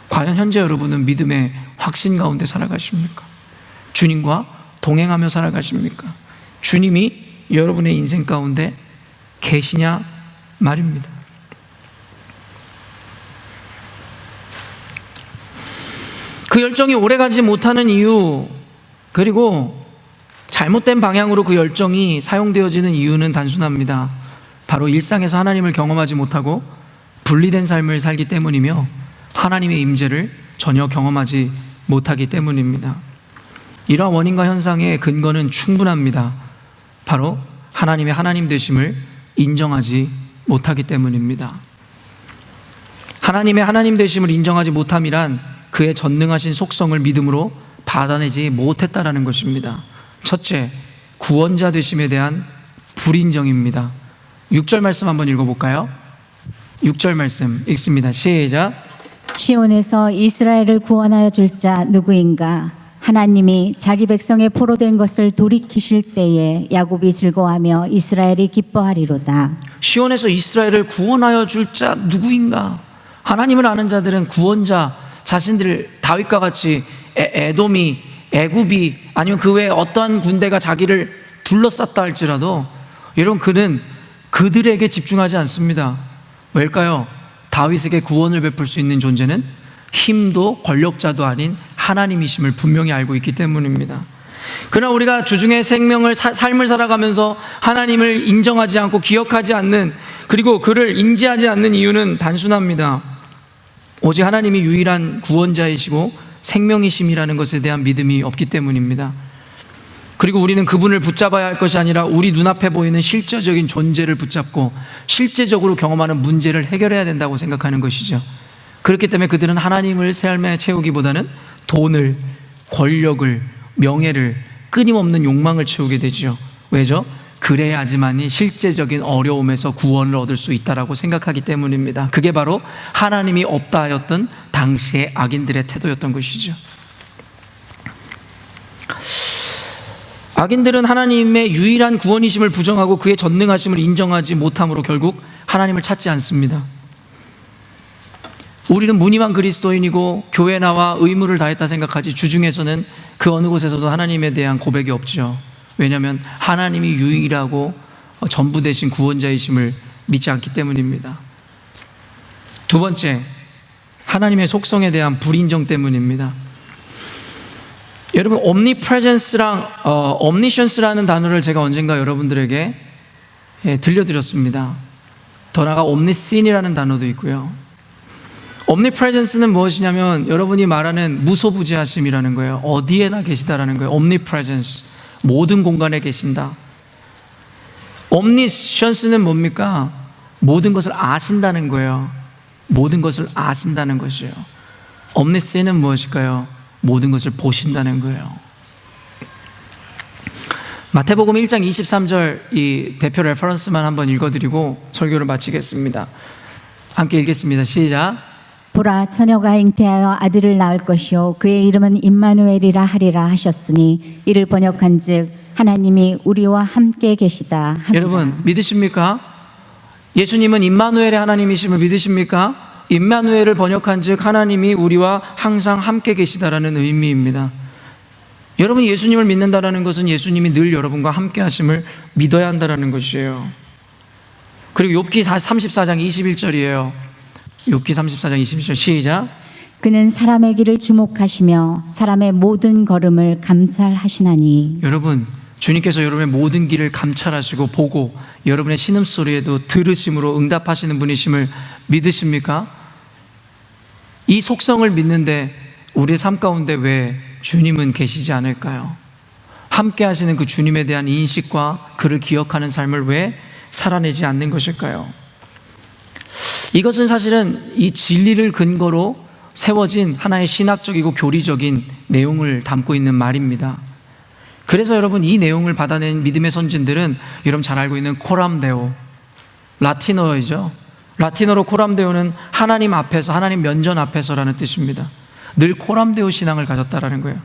과연 현재 여러분은 믿음의 확신 가운데 살아가십니까? 주님과 동행하며 살아가십니까? 주님이 여러분의 인생 가운데 계시냐 말입니다. 그 열정이 오래가지 못하는 이유, 그리고 잘못된 방향으로 그 열정이 사용되어지는 이유는 단순합니다. 바로 일상에서 하나님을 경험하지 못하고 분리된 삶을 살기 때문이며 하나님의 임재를 전혀 경험하지 못하기 때문입니다. 이러한 원인과 현상의 근거는 충분합니다. 바로 하나님의 하나님 되심을 인정하지 못하기 때문입니다. 하나님의 하나님 되심을 인정하지 못함이란 그의 전능하신 속성을 믿음으로 받아내지 못했다라는 것입니다. 첫째, 구원자 되심에 대한 불인정입니다. 6절 말씀 한번 읽어볼까요? 6절 말씀 읽습니다. 시작. 시온에서 이스라엘을 구원하여 줄 자 누구인가? 하나님이 자기 백성의 포로된 것을 돌이키실 때에 야곱이 즐거워하며 이스라엘이 기뻐하리로다. 시온에서 이스라엘을 구원하여 줄 자 누구인가? 하나님을 아는 자들은 구원자 자신들 다윗과 같이 에돔이 애굽이 아니면 그 외에 어떠한 군대가 자기를 둘러쌌다 할지라도 여러분 그는 그들에게 집중하지 않습니다. 왜일까요? 다윗에게 구원을 베풀 수 있는 존재는 힘도 권력자도 아닌 하나님이심을 분명히 알고 있기 때문입니다. 그러나 우리가 주중에 삶을 살아가면서 하나님을 인정하지 않고 기억하지 않는, 그리고 그를 인지하지 않는 이유는 단순합니다. 오직 하나님이 유일한 구원자이시고 생명이심이라는 것에 대한 믿음이 없기 때문입니다. 그리고 우리는 그분을 붙잡아야 할 것이 아니라 우리 눈앞에 보이는 실제적인 존재를 붙잡고 실제적으로 경험하는 문제를 해결해야 된다고 생각하는 것이죠. 그렇기 때문에 그들은 하나님을 삶에 채우기보다는 돈을, 권력을, 명예를, 끊임없는 욕망을 채우게 되죠. 왜죠? 그래야지만이 실제적인 어려움에서 구원을 얻을 수 있다라고 생각하기 때문입니다. 그게 바로 하나님이 없다 하였던 당시의 악인들의 태도였던 것이죠. 악인들은 하나님의 유일한 구원이심을 부정하고 그의 전능하심을 인정하지 못함으로 결국 하나님을 찾지 않습니다. 우리는 무늬만 그리스도인이고 교회 나와 의무를 다했다 생각하지 주중에서는 그 어느 곳에서도 하나님에 대한 고백이 없죠. 왜냐하면 하나님이 유일하고 전부 되신 구원자이심을 믿지 않기 때문입니다. 두 번째, 하나님의 속성에 대한 불인정 때문입니다. 여러분, omnipresence랑 omniscience라는 단어를 제가 언젠가 여러분들에게 들려드렸습니다. 더 나아가 omniscien이라는 단어도 있고요. omnipresence는 무엇이냐면 여러분이 말하는 무소부재하심이라는 거예요. 어디에나 계시다라는 거예요. omnipresence, 모든 공간에 계신다. omniscience는 뭡니까? 모든 것을 아신다는 거예요. 모든 것을 아신다는 것이에요. omniscient은 무엇일까요? 모든 것을 보신다는 거예요. 마태복음 1장 23절 이 대표 레퍼런스만 한번 읽어드리고 설교를 마치겠습니다. 함께 읽겠습니다. 시작. 보라, 처녀가 잉태하여 아들을 낳을 것이요 그의 이름은 임마누엘이라 하리라 하셨으니 이를 번역한즉 하나님이 우리와 함께 계시다 합니다. 여러분 믿으십니까? 예수님은 임마누엘의 하나님이심을 믿으십니까? 임마누엘을 번역한즉 하나님이 우리와 항상 함께 계시다라는 의미입니다. 여러분이 예수님을 믿는다라는 것은 예수님이 늘 여러분과 함께 하심을 믿어야 한다라는 것이에요. 그리고 욥기 34장 21절이에요. 욥기 34장 21절 시작. 그는 사람의 길을 주목하시며 사람의 모든 걸음을 감찰하시나니. 여러분, 주님께서 여러분의 모든 길을 감찰하시고 보고 여러분의 신음소리에도 들으심으로 응답하시는 분이심을 믿으십니까? 이 속성을 믿는데 우리의 삶 가운데 왜 주님은 계시지 않을까요? 함께 하시는 그 주님에 대한 인식과 그를 기억하는 삶을 왜 살아내지 않는 것일까요? 이것은 사실은 이 진리를 근거로 세워진 하나의 신학적이고 교리적인 내용을 담고 있는 말입니다. 그래서 여러분 이 내용을 받아낸 믿음의 선진들은 여러분 잘 알고 있는 코람데오, 라틴어이죠. 라틴어로 코람데오는 하나님 앞에서, 하나님 면전 앞에서라는 뜻입니다. 늘 코람데오 신앙을 가졌다라는 거예요.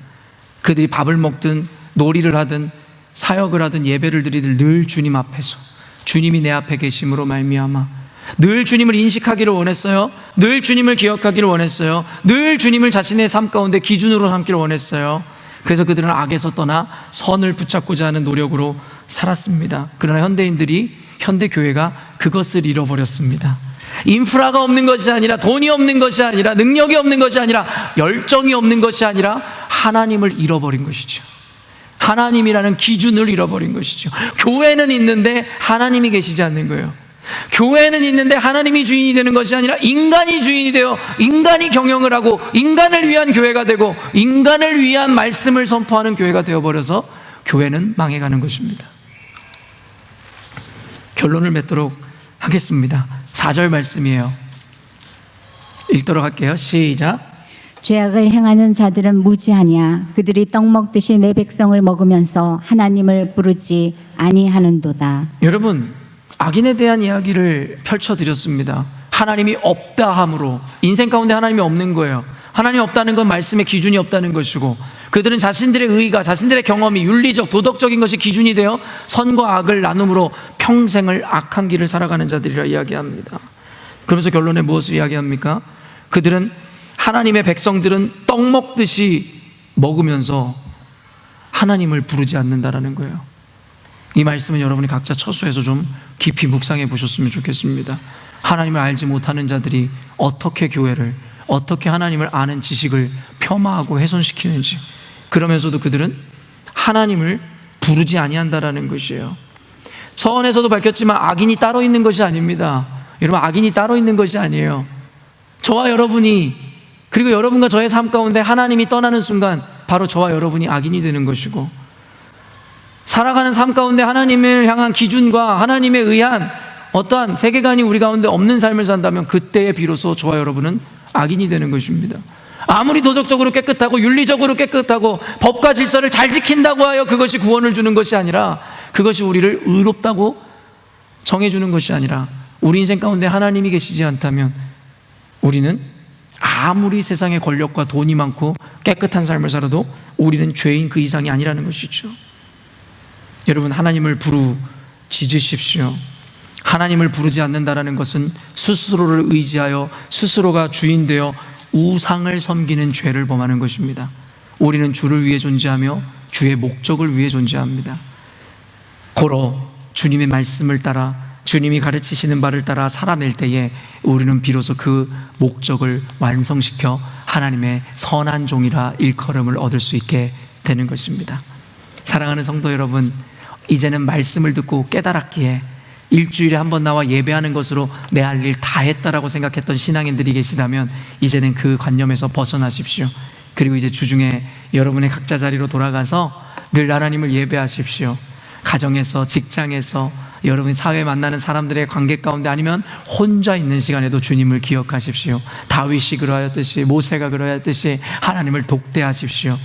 그들이 밥을 먹든 놀이를 하든 사역을 하든 예배를 드리든 늘 주님 앞에서, 주님이 내 앞에 계심으로 말미암아 늘 주님을 인식하기를 원했어요. 늘 주님을 기억하기를 원했어요. 늘 주님을 자신의 삶 가운데 기준으로 삼기를 원했어요. 그래서 그들은 악에서 떠나 선을 붙잡고자 하는 노력으로 살았습니다. 그러나 현대교회가 그것을 잃어버렸습니다. 인프라가 없는 것이 아니라, 돈이 없는 것이 아니라, 능력이 없는 것이 아니라, 열정이 없는 것이 아니라 하나님을 잃어버린 것이죠. 하나님이라는 기준을 잃어버린 것이죠. 교회는 있는데 하나님이 계시지 않는 거예요. 교회는 있는데 하나님이 주인이 되는 것이 아니라 인간이 주인이 되어 인간이 경영을 하고 인간을 위한 교회가 되고 인간을 위한 말씀을 선포하는 교회가 되어버려서 교회는 망해가는 것입니다. 결론을 맺도록 하겠습니다. 4절 말씀이에요. 읽도록 할게요. 시작. 죄악을 행하는 자들은 무지하냐. 그들이 떡 먹듯이 내 백성을 먹으면서 하나님을 부르지 아니하는도다. 여러분, 악인에 대한 이야기를 펼쳐드렸습니다. 하나님이 없다 함으로 인생 가운데 하나님이 없는 거예요. 하나님이 없다는 건 말씀의 기준이 없다는 것이고, 그들은 자신들의 의가, 자신들의 경험이 윤리적, 도덕적인 것이 기준이 되어 선과 악을 나눔으로 평생을 악한 길을 살아가는 자들이라 이야기합니다. 그러면서 결론에 무엇을 이야기합니까? 그들은, 하나님의 백성들은 떡 먹듯이 먹으면서 하나님을 부르지 않는다라는 거예요. 이 말씀은 여러분이 각자 처소에서 좀 깊이 묵상해 보셨으면 좋겠습니다. 하나님을 알지 못하는 자들이 어떻게 교회를, 어떻게 하나님을 아는 지식을 폄하하고 훼손시키는지, 그러면서도 그들은 하나님을 부르지 아니한다라는 것이에요. 서원에서도 밝혔지만 악인이 따로 있는 것이 아닙니다. 여러분, 악인이 따로 있는 것이 아니에요. 저와 여러분이, 그리고 여러분과 저의 삶 가운데 하나님이 떠나는 순간 바로 저와 여러분이 악인이 되는 것이고, 살아가는 삶 가운데 하나님을 향한 기준과 하나님에 의한 어떠한 세계관이 우리 가운데 없는 삶을 산다면 그때에 비로소 저와 여러분은 악인이 되는 것입니다. 아무리 도덕적으로 깨끗하고 윤리적으로 깨끗하고 법과 질서를 잘 지킨다고 하여 그것이 구원을 주는 것이 아니라, 그것이 우리를 의롭다고 정해주는 것이 아니라, 우리 인생 가운데 하나님이 계시지 않다면 우리는 아무리 세상의 권력과 돈이 많고 깨끗한 삶을 살아도 우리는 죄인 그 이상이 아니라는 것이죠. 여러분, 하나님을 부르짖으십시오. 하나님을 부르지 않는다라는 것은 스스로를 의지하여 스스로가 주인 되어 우상을 섬기는 죄를 범하는 것입니다. 우리는 주를 위해 존재하며 주의 목적을 위해 존재합니다. 고로 주님의 말씀을 따라, 주님이 가르치시는 바를 따라 살아낼 때에 우리는 비로소 그 목적을 완성시켜 하나님의 선한 종이라 일컬음을 얻을 수 있게 되는 것입니다. 사랑하는 성도 여러분, 이제는 말씀을 듣고 깨달았기에 일주일에 한 번 나와 예배하는 것으로 내 할 일 다 했다라고 생각했던 신앙인들이 계시다면 이제는 그 관념에서 벗어나십시오. 그리고 이제 주중에 여러분의 각자 자리로 돌아가서 늘 하나님을 예배하십시오. 가정에서, 직장에서, 여러분이 사회에 만나는 사람들의 관계 가운데, 아니면 혼자 있는 시간에도 주님을 기억하십시오. 다윗이 그러하였듯이, 모세가 그러하였듯이 하나님을 독대하십시오.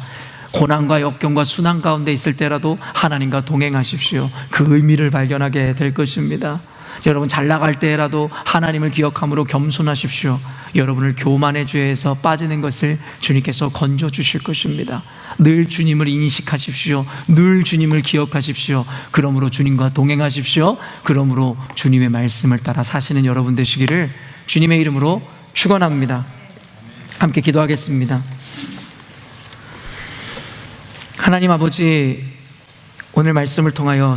고난과 역경과 순환 가운데 있을 때라도 하나님과 동행하십시오. 그 의미를 발견하게 될 것입니다. 여러분, 잘 나갈 때라도 하나님을 기억함으로 겸손하십시오. 여러분을 교만의 죄에서 빠지는 것을 주님께서 건져주실 것입니다. 늘 주님을 인식하십시오. 늘 주님을 기억하십시오. 그러므로 주님과 동행하십시오. 그러므로 주님의 말씀을 따라 사시는 여러분 되시기를 주님의 이름으로 축원합니다. 함께 기도하겠습니다. 하나님 아버지, 오늘 말씀을 통하여